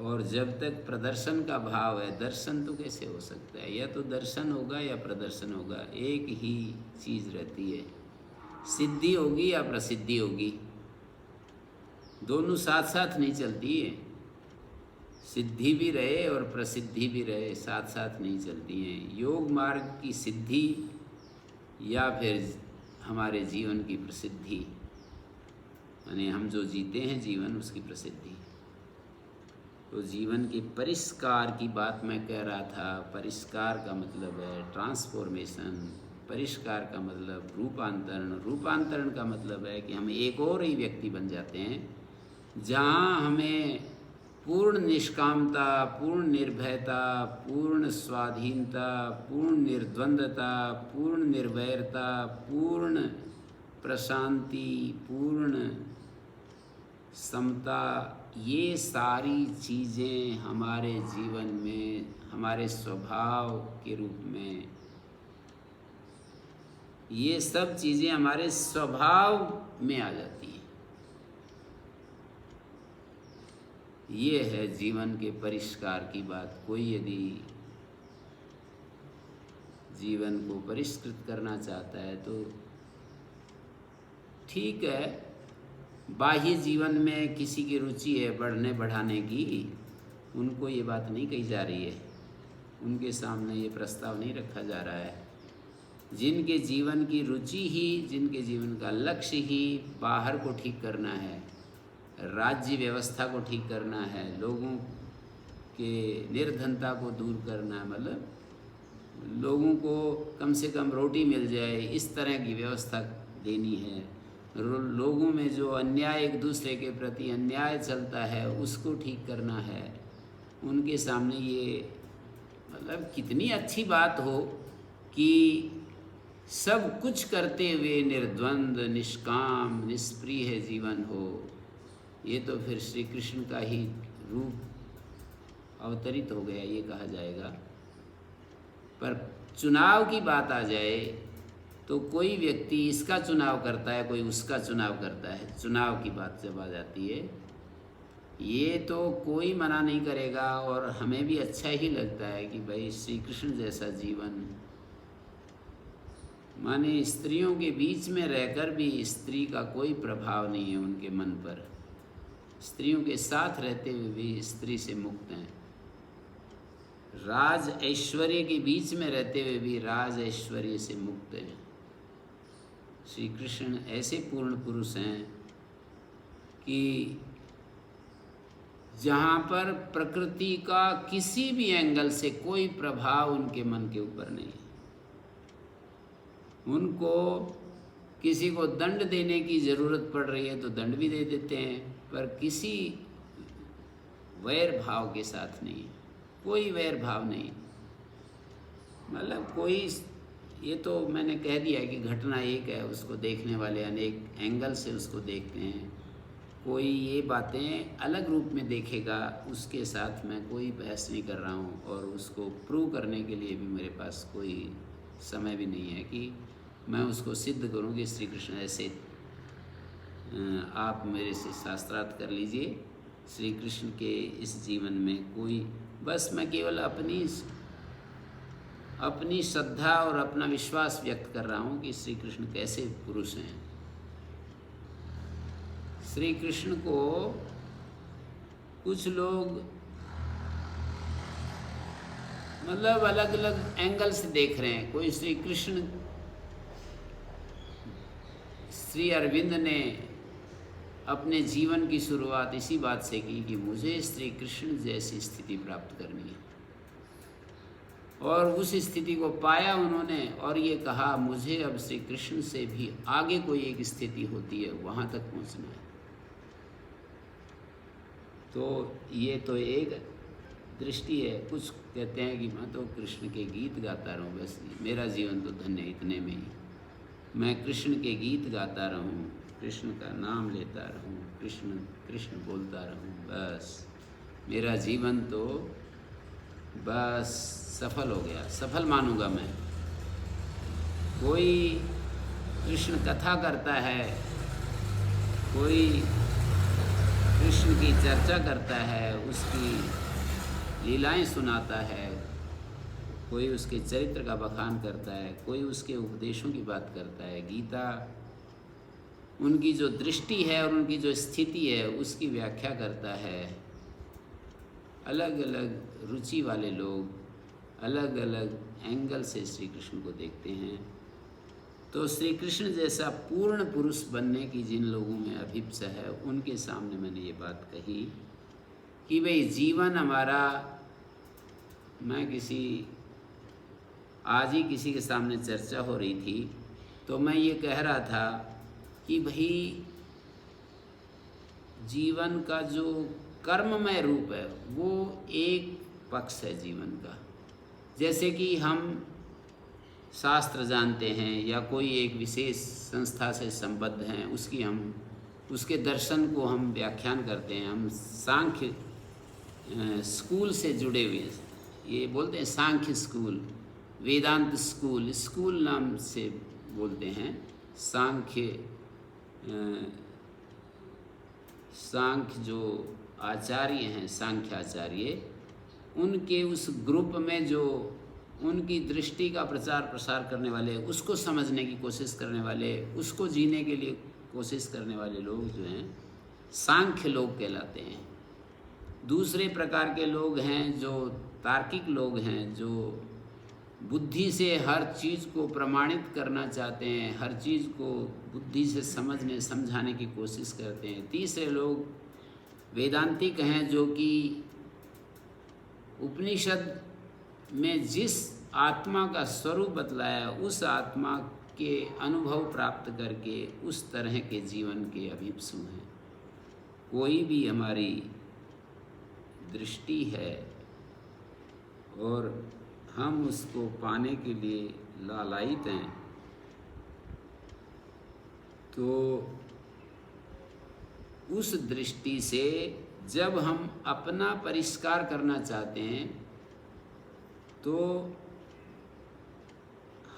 और जब तक प्रदर्शन का भाव है, दर्शन तो कैसे हो सकता है? या तो दर्शन होगा या प्रदर्शन होगा, एक ही चीज़ रहती है, सिद्धि होगी या प्रसिद्धि होगी, दोनों साथ साथ नहीं चलती है। सिद्धि भी रहे और प्रसिद्धि भी रहे, साथ साथ नहीं चलती हैं। योग मार्ग की सिद्धि या फिर हमारे जीवन की प्रसिद्धि, यानी हम जो जीते हैं जीवन, उसकी प्रसिद्धि। तो जीवन के परिष्कार की बात मैं कह रहा था। परिष्कार का मतलब है ट्रांसफॉर्मेशन, परिष्कार का मतलब रूपांतरण, रूपांतरण का मतलब है कि हम एक और ही व्यक्ति बन जाते हैं, जहाँ हमें पूर्ण निष्कामता, पूर्ण निर्भयता, पूर्ण स्वाधीनता, पूर्ण निर्द्वंद्वता, पूर्ण निर्वैरता, पूर्ण प्रशांति, पूर्ण समता, ये सारी चीज़ें हमारे जीवन में, हमारे स्वभाव के रूप में, ये सब चीज़ें हमारे स्वभाव में आ जाती हैं। ये है जीवन के परिष्कार की बात। कोई यदि जीवन को परिष्कृत करना चाहता है तो ठीक है, बाह्य जीवन में किसी की रुचि है बढ़ने बढ़ाने की, उनको ये बात नहीं कही जा रही है, उनके सामने ये प्रस्ताव नहीं रखा जा रहा है। जिनके जीवन की रुचि ही, जिनके जीवन का लक्ष्य ही बाहर को ठीक करना है, राज्य व्यवस्था को ठीक करना है, लोगों के निर्धनता को दूर करना है, मतलब लोगों को कम से कम रोटी मिल जाए, इस तरह की व्यवस्था देनी है। लोगों में जो अन्याय, एक दूसरे के प्रति अन्याय चलता है, उसको ठीक करना है। उनके सामने ये, मतलब कितनी अच्छी बात हो कि सब कुछ करते हुए निर्द्वंद, निष्काम, निष्प्रिय जीवन हो। ये तो फिर श्री कृष्ण का ही रूप अवतरित हो गया, ये कहा जाएगा। पर चुनाव की बात आ जाए तो कोई व्यक्ति इसका चुनाव करता है, कोई उसका चुनाव करता है। चुनाव की बात जब आ जाती है, ये तो कोई मना नहीं करेगा, और हमें भी अच्छा ही लगता है कि भाई श्री कृष्ण जैसा जीवन, माने स्त्रियों के बीच में रहकर भी स्त्री का कोई प्रभाव नहीं है उनके मन पर, स्त्रियों के साथ रहते हुए भी स्त्री से मुक्त हैं, राज ऐश्वर्य के बीच में रहते हुए भी राज ऐश्वर्य से मुक्त हैं। श्री कृष्ण ऐसे पूर्ण पुरुष हैं कि जहाँ पर प्रकृति का किसी भी एंगल से कोई प्रभाव उनके मन के ऊपर नहीं। उनको किसी को दंड देने की ज़रूरत पड़ रही है तो दंड भी दे देते हैं, पर किसी वैर भाव के साथ नहीं, कोई वैर भाव नहीं। मतलब कोई, ये तो मैंने कह दिया है कि घटना एक है, उसको देखने वाले अनेक एंगल से उसको देखते हैं। कोई ये बातें अलग रूप में देखेगा, उसके साथ मैं कोई बहस नहीं कर रहा हूँ, और उसको प्रूव करने के लिए भी मेरे पास कोई समय भी नहीं है कि मैं उसको सिद्ध करूं कि श्री कृष्ण ऐसे। आप मेरे से शास्त्रार्थ कर लीजिए, श्री कृष्ण के इस जीवन में कोई, बस मैं केवल अपनी श्रद्धा और अपना विश्वास व्यक्त कर रहा हूं कि श्री कृष्ण कैसे पुरुष हैं। श्री कृष्ण को कुछ लोग मतलब अलग अलग एंगल से देख रहे हैं। कोई श्री कृष्ण, श्री अरविंद ने अपने जीवन की शुरुआत इसी बात से की कि मुझे श्री कृष्ण जैसी स्थिति प्राप्त करनी है, और उस स्थिति को पाया उन्होंने, और ये कहा मुझे अब श्री कृष्ण से भी आगे कोई एक स्थिति होती है, वहाँ तक पहुँचना है। तो ये तो एक दृष्टि है। कुछ कहते हैं कि मैं तो कृष्ण के गीत गाता रहूं, बस मेरा जीवन तो धन्य इतने में ही, मैं कृष्ण के गीत गाता रहूं, कृष्ण का नाम लेता रहूं, कृष्ण कृष्ण बोलता रहूं, बस मेरा जीवन तो बस सफल हो गया, सफल मानूंगा मैं। कोई कृष्ण कथा करता है, कोई कृष्ण की चर्चा करता है, उसकी लीलाएं सुनाता है, कोई उसके चरित्र का बखान करता है, कोई उसके उपदेशों की बात करता है। गीता उनकी जो दृष्टि है और उनकी जो स्थिति है उसकी व्याख्या करता है। अलग अलग रुचि वाले लोग अलग अलग एंगल से श्री कृष्ण को देखते हैं। तो श्री कृष्ण जैसा पूर्ण पुरुष बनने की जिन लोगों में अभिप्सा है, उनके सामने मैंने ये बात कही कि भाई जीवन हमारा, मैं आज ही किसी के सामने चर्चा हो रही थी, तो मैं ये कह रहा था कि भाई जीवन का जो कर्ममय रूप है वो एक पक्ष है जीवन का। जैसे कि हम शास्त्र जानते हैं या कोई एक विशेष संस्था से संबद्ध हैं, उसके दर्शन को हम व्याख्यान करते हैं। हम सांख्य स्कूल से जुड़े हुए हैं, ये बोलते हैं सांख्य स्कूल, वेदांत स्कूल, स्कूल नाम से बोलते हैं। सांख्य जो आचार्य हैं, सांख्य आचार्य, उनके उस ग्रुप में जो उनकी दृष्टि का प्रचार प्रसार करने वाले, उसको समझने की कोशिश करने वाले, उसको जीने के लिए कोशिश करने वाले लोग जो हैं सांख्य लोग कहलाते हैं। दूसरे प्रकार के लोग हैं जो तार्किक लोग हैं, जो बुद्धि से हर चीज़ को प्रमाणित करना चाहते हैं, हर चीज़ को बुद्धि से समझाने की कोशिश करते हैं। तीसरे लोग वेदांतिक हैं, जो कि उपनिषद में जिस आत्मा का स्वरूप बतलाया उस आत्मा के अनुभव प्राप्त करके उस तरह के जीवन के अभिप्सु हैं। कोई भी हमारी दृष्टि है और हम उसको पाने के लिए लालायित हैं, तो उस दृष्टि से जब हम अपना परिष्कार करना चाहते हैं तो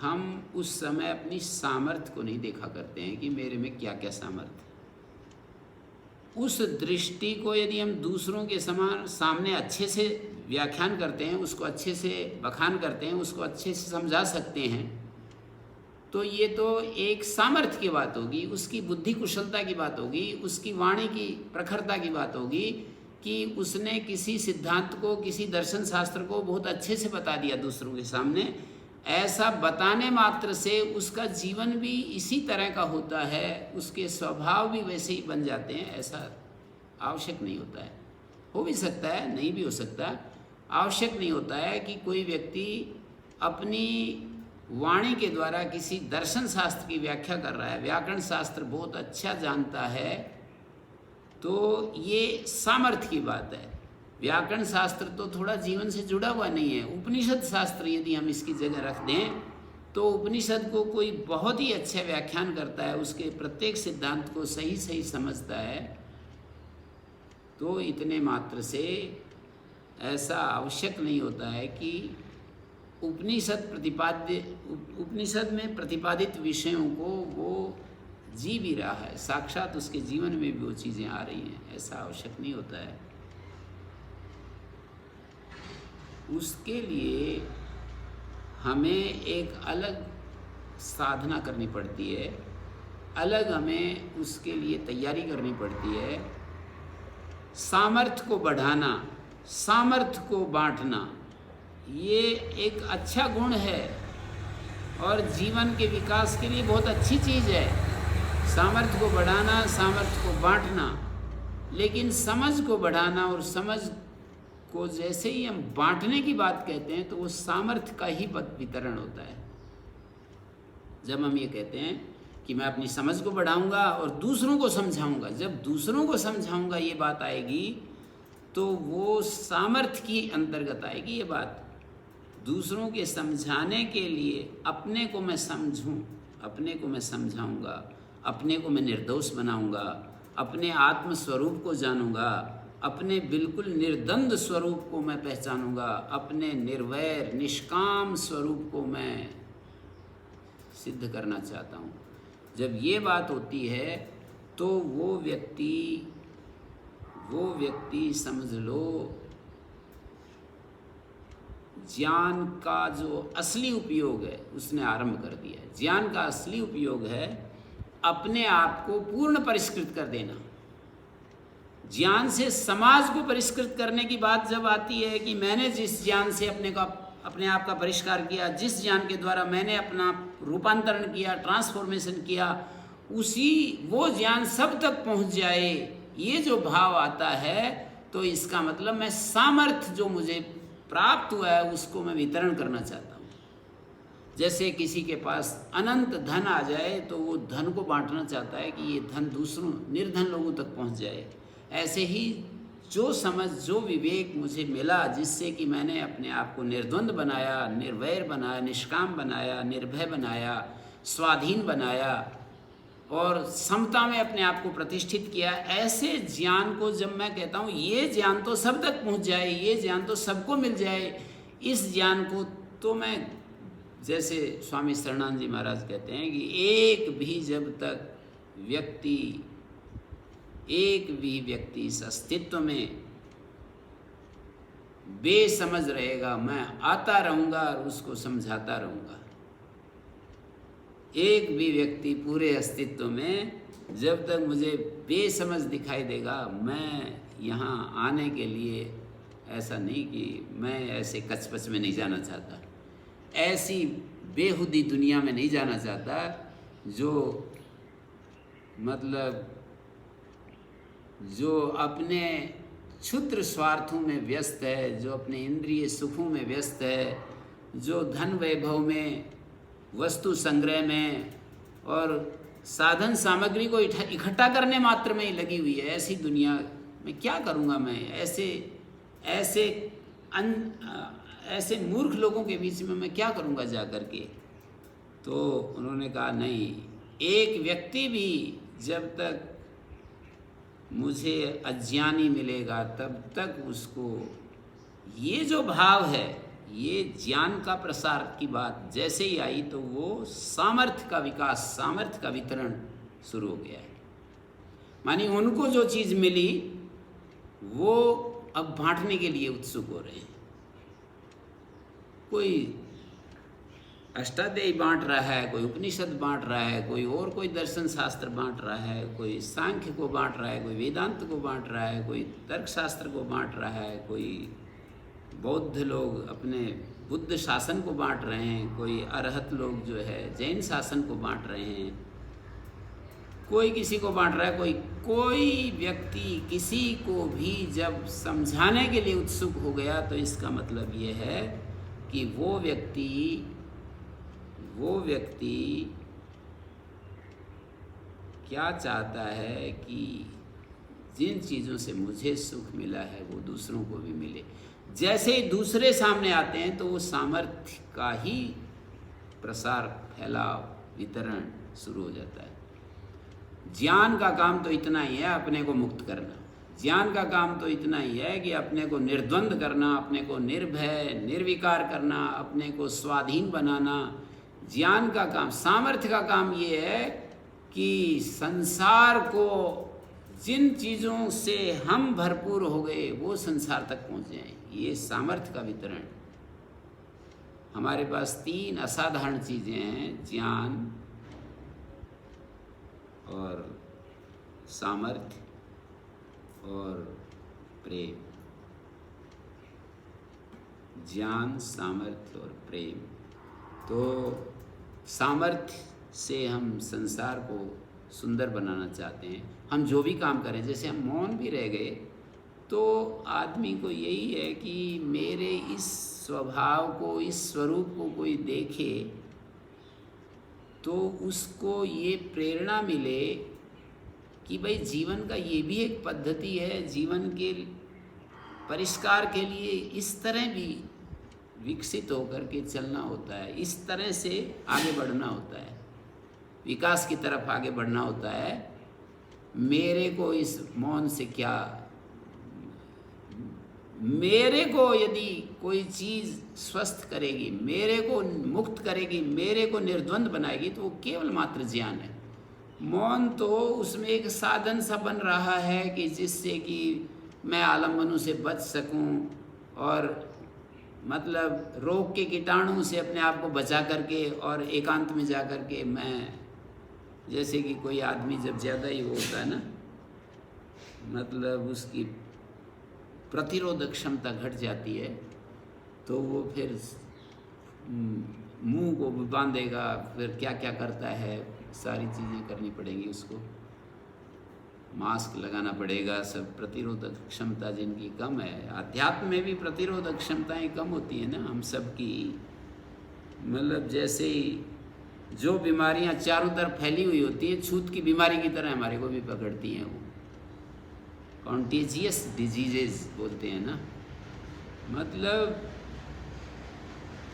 हम उस समय अपनी सामर्थ्य को नहीं देखा करते हैं कि मेरे में क्या क्या सामर्थ्य है। उस दृष्टि को यदि हम दूसरों के सामने अच्छे से व्याख्यान करते हैं, उसको अच्छे से बखान करते हैं, उसको अच्छे से समझा सकते हैं, तो ये तो एक सामर्थ्य की बात होगी, उसकी बुद्धि कुशलता की बात होगी, उसकी वाणी की प्रखरता की बात होगी कि उसने किसी सिद्धांत को, किसी दर्शन शास्त्र को बहुत अच्छे से बता दिया दूसरों के सामने। ऐसा बताने मात्र से उसका जीवन भी इसी तरह का होता है, उसके स्वभाव भी वैसे ही बन जाते हैं, ऐसा आवश्यक नहीं होता है। हो भी सकता है, नहीं भी हो सकता। आवश्यक नहीं होता है कि कोई व्यक्ति अपनी वाणी के द्वारा किसी दर्शन शास्त्र की व्याख्या कर रहा है, व्याकरण शास्त्र बहुत अच्छा जानता है, तो ये सामर्थ्य की बात है। व्याकरण शास्त्र तो थोड़ा जीवन से जुड़ा हुआ नहीं है। उपनिषद शास्त्र यदि हम इसकी जगह रख दें तो उपनिषद को कोई बहुत ही अच्छा व्याख्यान करता है, उसके प्रत्येक सिद्धांत को सही सही समझता है, तो इतने मात्र से ऐसा आवश्यक नहीं होता है कि उपनिषद में प्रतिपादित विषयों को वो जी भी रहा है, साक्षात उसके जीवन में भी वो चीज़ें आ रही हैं, ऐसा आवश्यक नहीं होता है। उसके लिए हमें एक अलग साधना करनी पड़ती है, अलग हमें उसके लिए तैयारी करनी पड़ती है। सामर्थ्य को बढ़ाना, सामर्थ्य को बांटना, ये एक अच्छा गुण है और जीवन के विकास के लिए बहुत अच्छी चीज़ है। सामर्थ्य को बढ़ाना, सामर्थ्य को बांटना, लेकिन समझ को बढ़ाना और समझ को जैसे ही हम बांटने की बात कहते हैं तो वो सामर्थ्य का ही वितरण होता है। जब हम ये कहते हैं कि मैं अपनी समझ को बढ़ाऊंगा और दूसरों को समझाऊंगा, जब दूसरों को समझाऊंगा ये बात आएगी तो वो सामर्थ्य की अंतर्गत आएगी ये बात। दूसरों के समझाने के लिए अपने को मैं समझूं, अपने को मैं समझाऊंगा, अपने को मैं निर्दोष बनाऊंगा, अपने आत्म स्वरूप को जानूंगा, अपने बिल्कुल निर्द्वंद स्वरूप को मैं पहचानूंगा, अपने निर्वैर निष्काम स्वरूप को मैं सिद्ध करना चाहता हूँ। जब ये बात होती है तो वो व्यक्ति समझ लो ज्ञान का जो असली उपयोग है उसने आरंभ कर दिया है। ज्ञान का असली उपयोग है अपने आप को पूर्ण परिष्कृत कर देना। ज्ञान से समाज को परिष्कृत करने की बात जब आती है कि मैंने जिस ज्ञान से अपने आप का परिष्कार किया, जिस ज्ञान के द्वारा मैंने अपना रूपांतरण किया, ट्रांसफॉर्मेशन किया, वो ज्ञान सब तक पहुंच जाए, ये जो भाव आता है तो इसका मतलब मैं सामर्थ्य जो मुझे प्राप्त हुआ है उसको मैं वितरण करना चाहता हूँ। जैसे किसी के पास अनंत धन आ जाए तो वो धन को बांटना चाहता है कि ये धन दूसरों निर्धन लोगों तक पहुँच जाए। ऐसे ही जो समझ, जो विवेक मुझे मिला, जिससे कि मैंने अपने आप को निर्द्वंद बनाया, निर्वैर बनाया, निष्काम बनाया, निर्भय बनाया, स्वाधीन बनाया और समता में अपने आप को प्रतिष्ठित किया, ऐसे ज्ञान को जब मैं कहता हूँ ये ज्ञान तो सब तक पहुँच जाए, ये ज्ञान तो सबको मिल जाए, इस ज्ञान को तो मैं, जैसे स्वामी शरणानंद जी महाराज कहते हैं कि एक भी व्यक्ति इस अस्तित्व में बेसमझ रहेगा, मैं आता रहूँगा और उसको समझाता रहूँगा। एक भी व्यक्ति पूरे अस्तित्व में जब तक मुझे बेसमझ दिखाई देगा, मैं यहाँ आने के लिए ऐसा नहीं कि मैं ऐसे कचपच में नहीं जाना चाहता, ऐसी बेहुदी दुनिया में नहीं जाना चाहता जो मतलब जो अपने क्षुद्र स्वार्थों में व्यस्त है, जो अपने इंद्रिय सुखों में व्यस्त है, जो धन वैभव में, वस्तु संग्रह में और साधन सामग्री को इकट्ठा करने मात्र में ही लगी हुई है। ऐसी दुनिया में क्या करूँगा मैं? ऐसे मूर्ख लोगों के बीच में मैं क्या करूँगा जा कर के? तो उन्होंने कहा नहीं, एक व्यक्ति भी जब तक मुझे अज्ञानी मिलेगा तब तक उसको ये जो भाव है, ये ज्ञान का प्रसार की बात जैसे ही आई तो वो सामर्थ्य का विकास, सामर्थ्य का वितरण शुरू हो गया है। मानी उनको जो चीज़ मिली वो अब बांटने के लिए उत्सुक हो रहे हैं। कोई अष्टाध्यायी बांट रहा है, कोई उपनिषद बांट रहा है, कोई दर्शन शास्त्र बांट रहा है, कोई सांख्य को बांट रहा है, कोई वेदांत को बांट रहा है, कोई तर्क शास्त्र को बांट रहा है, कोई बौद्ध लोग अपने बुद्ध शासन को बांट रहे हैं, कोई अरहत लोग जो है जैन शासन को बांट रहे हैं, कोई किसी को बांट रहा है, कोई व्यक्ति किसी को भी जब समझाने के लिए उत्सुक हो गया तो इसका मतलब ये है कि वो व्यक्ति वो व्यक्ति क्या चाहता है कि जिन चीज़ों से मुझे सुख मिला है वो दूसरों को भी मिले। जैसे ही दूसरे सामने आते हैं तो वो सामर्थ्य का ही प्रसार, फैलाव, वितरण शुरू हो जाता है। ज्ञान का काम तो इतना ही है अपने को मुक्त करना। ज्ञान का काम तो इतना ही है कि अपने को निर्द्वंद करना, अपने को निर्भय निर्विकार करना, अपने को स्वाधीन बनाना। ज्ञान का काम, सामर्थ्य का काम ये है कि संसार को जिन चीज़ों से हम भरपूर हो गए वो संसार तक पहुँच जाएं। ये सामर्थ्य का वितरण। हमारे पास 3 असाधारण चीज़ें हैं, ज्ञान और सामर्थ्य और प्रेम। ज्ञान, सामर्थ्य और प्रेम। तो सामर्थ्य से हम संसार को सुंदर बनाना चाहते हैं। हम जो भी काम करें, जैसे हम मौन भी रह गए तो आदमी को यही है कि मेरे इस स्वभाव को, इस स्वरूप को कोई देखे तो उसको ये प्रेरणा मिले कि भाई जीवन का ये भी एक पद्धति है। जीवन के परिष्कार के लिए इस तरह भी विकसित होकर के चलना होता है, इस तरह से आगे बढ़ना होता है, विकास की तरफ आगे बढ़ना होता है। मेरे को इस मौन से क्या, मेरे को यदि कोई चीज़ स्वस्थ करेगी, मेरे को मुक्त करेगी, मेरे को निर्द्वंद बनाएगी तो वो केवल मात्र ज्ञान है। मौन तो उसमें एक साधन सा बन रहा है कि जिससे कि मैं आलम्बनों से बच सकूं और मतलब रोग के कीटाणु से अपने आप को बचा करके और एकांत में जा कर के मैं, जैसे कि कोई आदमी जब ज़्यादा ही होता है ना, मतलब उसकी प्रतिरोधक क्षमता घट जाती है तो वो फिर मुंह को बांधेगा, फिर क्या क्या करता है, सारी चीज़ें करनी पड़ेंगी उसको, मास्क लगाना पड़ेगा, सब प्रतिरोधक क्षमता जिनकी कम है। अध्यात्म में भी प्रतिरोधक क्षमताएं कम होती हैं ना हम सब की। मतलब जैसे ही जो बीमारियां चारों तरफ फैली हुई होती हैं, छूत की बीमारी की तरह हमारे को भी पकड़ती हैं। वो कॉन्टेजियस डिजीजेज बोलते हैं ना, मतलब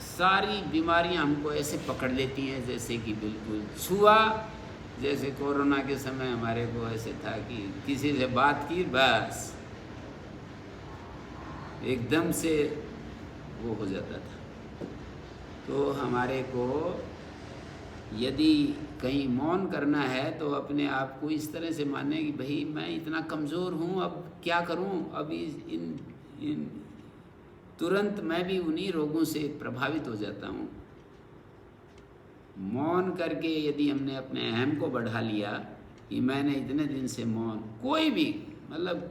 सारी बीमारियां हमको ऐसे पकड़ लेती हैं जैसे कि बिल्कुल छुआ। जैसे कोरोना के समय हमारे को ऐसे था कि किसी से बात की बस एकदम से वो हो जाता था। तो हमारे को यदि कहीं मौन करना है तो अपने आप को इस तरह से माने कि भाई मैं इतना कमज़ोर हूँ, अब क्या करूँ, अभी इन तुरंत मैं भी उन्हीं रोगों से प्रभावित हो जाता हूँ। मौन करके यदि हमने अपने अहम को बढ़ा लिया कि मैंने इतने दिन से मौन, कोई भी मतलब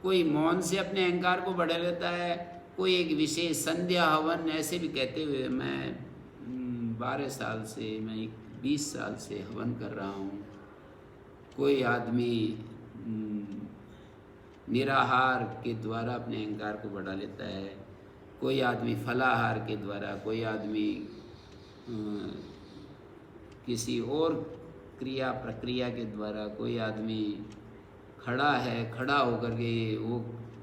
कोई मौन से अपने अहंकार को बढ़ा लेता है, कोई एक विशेष संध्या हवन ऐसे भी कहते हुए मैं 12 साल से, मैं 20 साल से हवन कर रहा हूँ। कोई आदमी निराहार के द्वारा अपने अहंकार को बढ़ा लेता है, कोई आदमी फलाहार के द्वारा, कोई आदमी किसी और क्रिया प्रक्रिया के द्वारा, कोई आदमी खड़ा है, खड़ा होकर के वो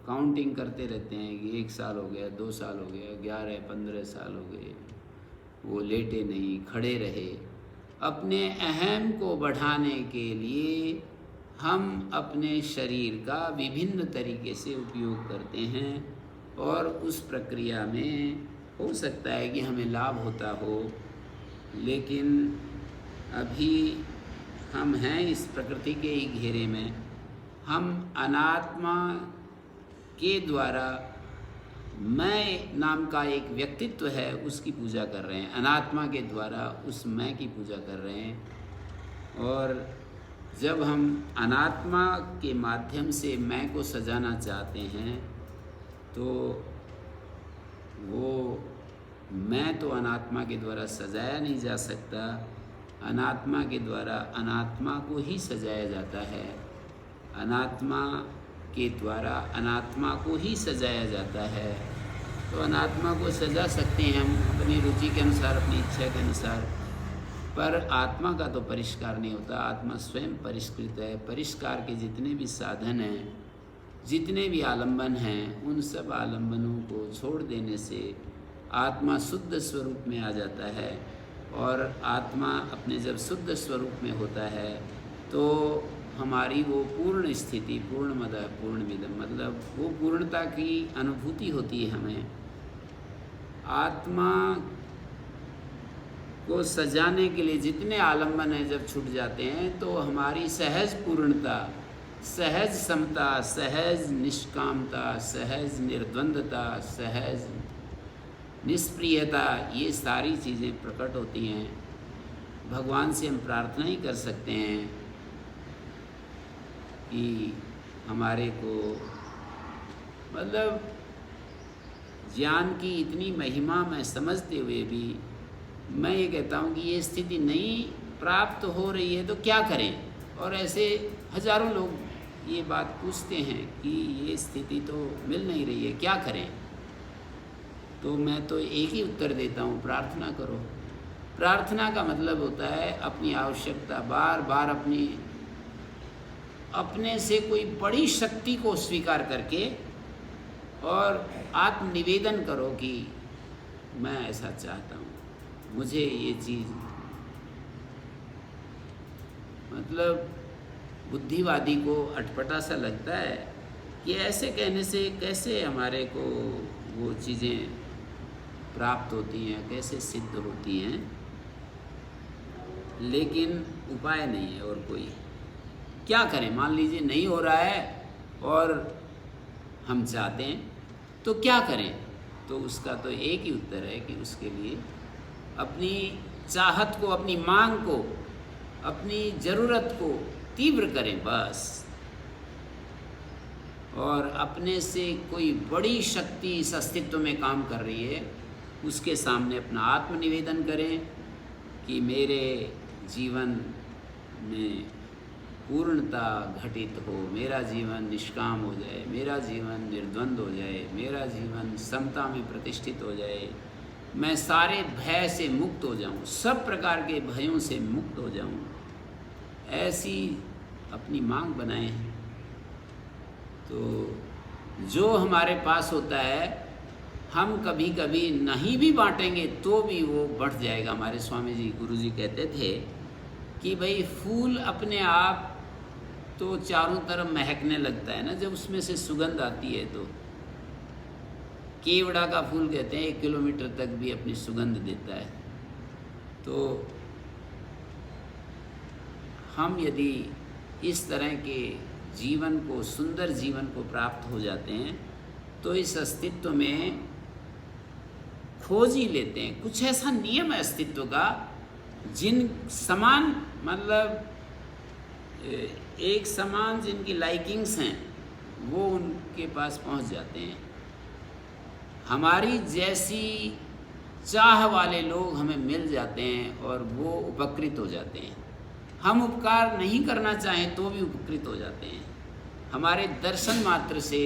काउंटिंग करते रहते हैं कि 1 साल हो गया, 2 साल हो गया, 11-15 साल हो गए, वो लेटे नहीं, खड़े रहे। अपने अहम को बढ़ाने के लिए हम अपने शरीर का विभिन्न तरीके से उपयोग करते हैं और उस प्रक्रिया में हो सकता है कि हमें लाभ होता हो, लेकिन अभी हम हैं इस प्रकृति के ही घेरे में। हम अनात्मा के द्वारा मैं नाम का एक व्यक्तित्व है उसकी पूजा कर रहे हैं, अनात्मा के द्वारा उस मैं की पूजा कर रहे हैं। और जब हम अनात्मा के माध्यम से मैं को सजाना चाहते हैं तो वो मैं तो अनात्मा के द्वारा सजाया नहीं जा सकता, अनात्मा के द्वारा अनात्मा को ही सजाया जाता है, अनात्मा के द्वारा अनात्मा को ही सजाया जाता है। तो अनात्मा को सजा सकते हैं हम अपनी रुचि के अनुसार, अपनी इच्छा के अनुसार, पर आत्मा का तो परिष्कार नहीं होता। आत्मा स्वयं परिष्कृत है। परिष्कार के जितने भी साधन हैं, जितने भी आलंबन हैं, उन सब आलंबनों को छोड़ देने से आत्मा शुद्ध स्वरूप में आ जाता है। और आत्मा अपने जब शुद्ध स्वरूप में होता है तो हमारी वो पूर्ण स्थिति, पूर्णमदः पूर्णमिदं, मतलब वो पूर्णता की अनुभूति होती है हमें। आत्मा को सजाने के लिए जितने आलंबन हैं जब छूट जाते हैं तो हमारी सहज पूर्णता, सहज समता, सहज निष्कामता, सहज निर्द्वंदता, सहज निष्प्रियता, ये सारी चीज़ें प्रकट होती हैं। भगवान से हम प्रार्थना ही कर सकते हैं कि हमारे को, मतलब ज्ञान की इतनी महिमा में समझते हुए भी मैं ये कहता हूँ कि ये स्थिति नहीं प्राप्त हो रही है तो क्या करें। और ऐसे हजारों लोग ये बात पूछते हैं कि ये स्थिति तो मिल नहीं रही है, क्या करें। तो मैं तो एक ही उत्तर देता हूँ, प्रार्थना करो। प्रार्थना का मतलब होता है अपनी आवश्यकता बार बार अपने से कोई बड़ी शक्ति को स्वीकार करके और आत्मनिवेदन करो कि मैं ऐसा चाहता हूँ, मुझे ये चीज़, मतलब बुद्धिवादी को अटपटा सा लगता है कि ऐसे कहने से कैसे हमारे को वो चीज़ें प्राप्त होती हैं, कैसे सिद्ध होती हैं। लेकिन उपाय नहीं है और कोई। क्या करें, मान लीजिए नहीं हो रहा है और हम चाहते हैं तो क्या करें। तो उसका तो एक ही उत्तर है कि उसके लिए अपनी चाहत को, अपनी मांग को, अपनी ज़रूरत को तीव्र करें बस। और अपने से कोई बड़ी शक्ति इस अस्तित्व में काम कर रही है उसके सामने अपना आत्मनिवेदन करें कि मेरे जीवन में पूर्णता घटित हो, मेरा जीवन निष्काम हो जाए, मेरा जीवन निर्द्वंद हो जाए, मेरा जीवन समता में प्रतिष्ठित हो जाए, मैं सारे भय से मुक्त हो जाऊं, सब प्रकार के भयों से मुक्त हो जाऊं, ऐसी अपनी मांग बनाएं। तो जो हमारे पास होता है हम कभी कभी नहीं भी बांटेंगे तो भी वो बढ़ जाएगा। हमारे स्वामी जी, गुरु जी कहते थे कि भाई फूल अपने आप तो चारों तरफ महकने लगता है ना, जब उसमें से सुगंध आती है। तो केवड़ा का फूल कहते हैं 1 किलोमीटर तक भी अपनी सुगंध देता है। तो हम यदि इस तरह के जीवन को, सुंदर जीवन को प्राप्त हो जाते हैं तो इस अस्तित्व में खोज ही लेते हैं। कुछ ऐसा नियम है अस्तित्व का जिन समान, मतलब एक समान जिनकी लाइकिंग्स हैं वो उनके पास पहुंच जाते हैं। हमारी जैसी चाह वाले लोग हमें मिल जाते हैं और वो उपकृत हो जाते हैं। हम उपकार नहीं करना चाहें तो भी उपकृत हो जाते हैं। हमारे दर्शन मात्र से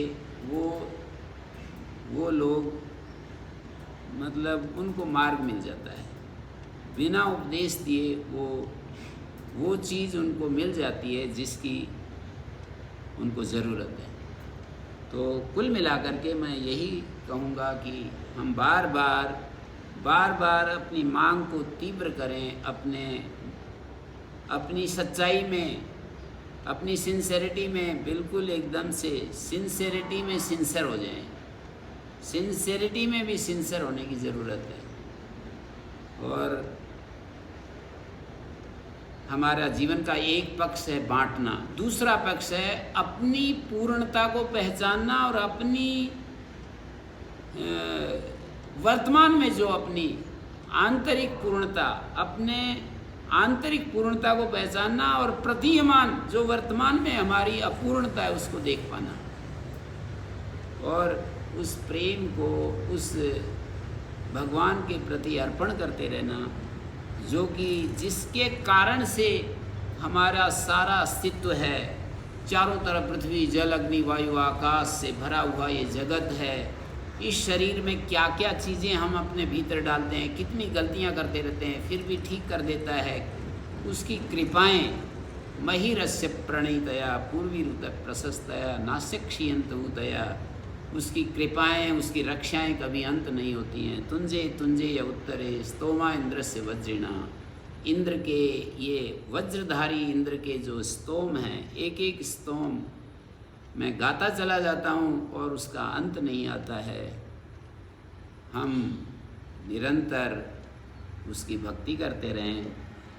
वो लोग, मतलब उनको मार्ग मिल जाता है। बिना उपदेश दिए वो चीज़ उनको मिल जाती है जिसकी उनको ज़रूरत है। तो कुल मिलाकर के मैं यही कहूँगा कि हम बार बार अपनी मांग को तीव्र करें, अपनी सच्चाई में, अपनी सिंसेरिटी में, बिल्कुल एकदम से सिंसेरिटी में सिंसियर हो जाएं। सिंसेरिटी में भी सिंसियर होने की ज़रूरत है। और हमारा जीवन का एक पक्ष है बांटना, दूसरा पक्ष है अपनी पूर्णता को पहचानना और अपनी वर्तमान में जो अपनी आंतरिक पूर्णता, अपने आंतरिक पूर्णता को पहचानना और प्रतीयमान जो वर्तमान में हमारी अपूर्णता है उसको देख पाना और उस प्रेम को उस भगवान के प्रति अर्पण करते रहना, जो कि जिसके कारण से हमारा सारा अस्तित्व है। चारों तरफ पृथ्वी, जल, अग्नि, वायु, आकाश से भरा हुआ ये जगत है इस शरीर में क्या क्या चीज़ें हम अपने भीतर डालते हैं, कितनी गलतियां करते रहते हैं, फिर भी ठीक कर देता है। उसकी कृपाएं महिरस्य प्रणीतया पूर्वी रुत प्रशस्तया नास्य क्षीयंत उदया। उसकी कृपाएं, उसकी रक्षाएं कभी अंत नहीं होती हैं। तुंजे तुंजे या उत्तरे स्तोमा इंद्र से वज्रिणा। इंद्र के ये वज्रधारी इंद्र के जो स्तोम हैं, एक एक स्तोम मैं गाता चला जाता हूँ और उसका अंत नहीं आता है। हम निरंतर उसकी भक्ति करते रहें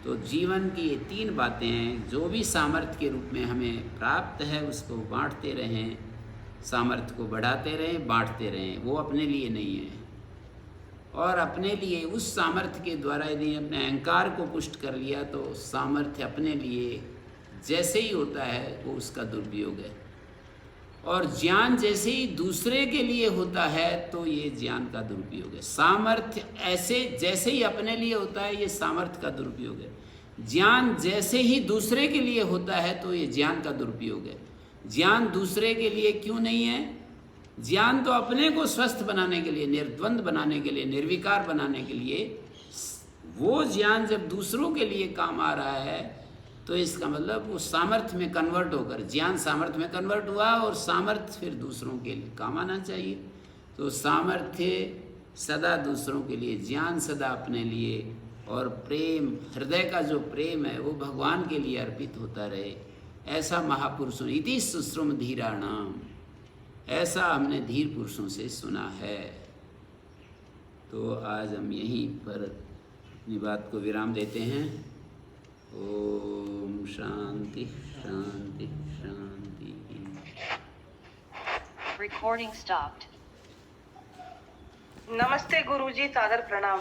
तो जीवन की ये 3 बातें हैं। जो भी सामर्थ्य के रूप में हमें प्राप्त है उसको बांटते रहें, सामर्थ्य को बढ़ाते रहें, बांटते रहें। वो अपने लिए नहीं है। और अपने लिए उस सामर्थ्य के द्वारा यदि अपने अहंकार को पुष्ट कर लिया तो सामर्थ्य अपने लिए जैसे ही होता है वो उसका दुरुपयोग है। और ज्ञान जैसे ही दूसरे के लिए होता है तो ये ज्ञान का दुरुपयोग है। सामर्थ्य ऐसे जैसे ही अपने लिए होता है ये सामर्थ्य का दुरुपयोग है। ज्ञान जैसे ही दूसरे के लिए होता है तो ये ज्ञान का दुरुपयोग है। ज्ञान दूसरे के लिए क्यों नहीं है? ज्ञान तो अपने को स्वस्थ बनाने के लिए, निर्द्वंद बनाने के लिए, निर्विकार बनाने के लिए। वो ज्ञान जब दूसरों के लिए काम आ रहा है तो इसका मतलब वो सामर्थ्य में कन्वर्ट होकर, ज्ञान सामर्थ्य में कन्वर्ट हुआ और सामर्थ्य फिर दूसरों के लिए काम आना चाहिए। तो सामर्थ्य सदा दूसरों के लिए, ज्ञान सदा अपने लिए, और प्रेम, हृदय का जो प्रेम है वो भगवान के लिए अर्पित होता रहे। ऐसा महापुरुषों इति सुश्रुम धीराणाम, ऐसा हमने धीर पुरुषों से सुना है। तो आज हम यहीं पर अपनी बात को विराम देते हैं। ओम शांति शांति शांति। Recording stopped. नमस्ते गुरुजी, सादर प्रणाम।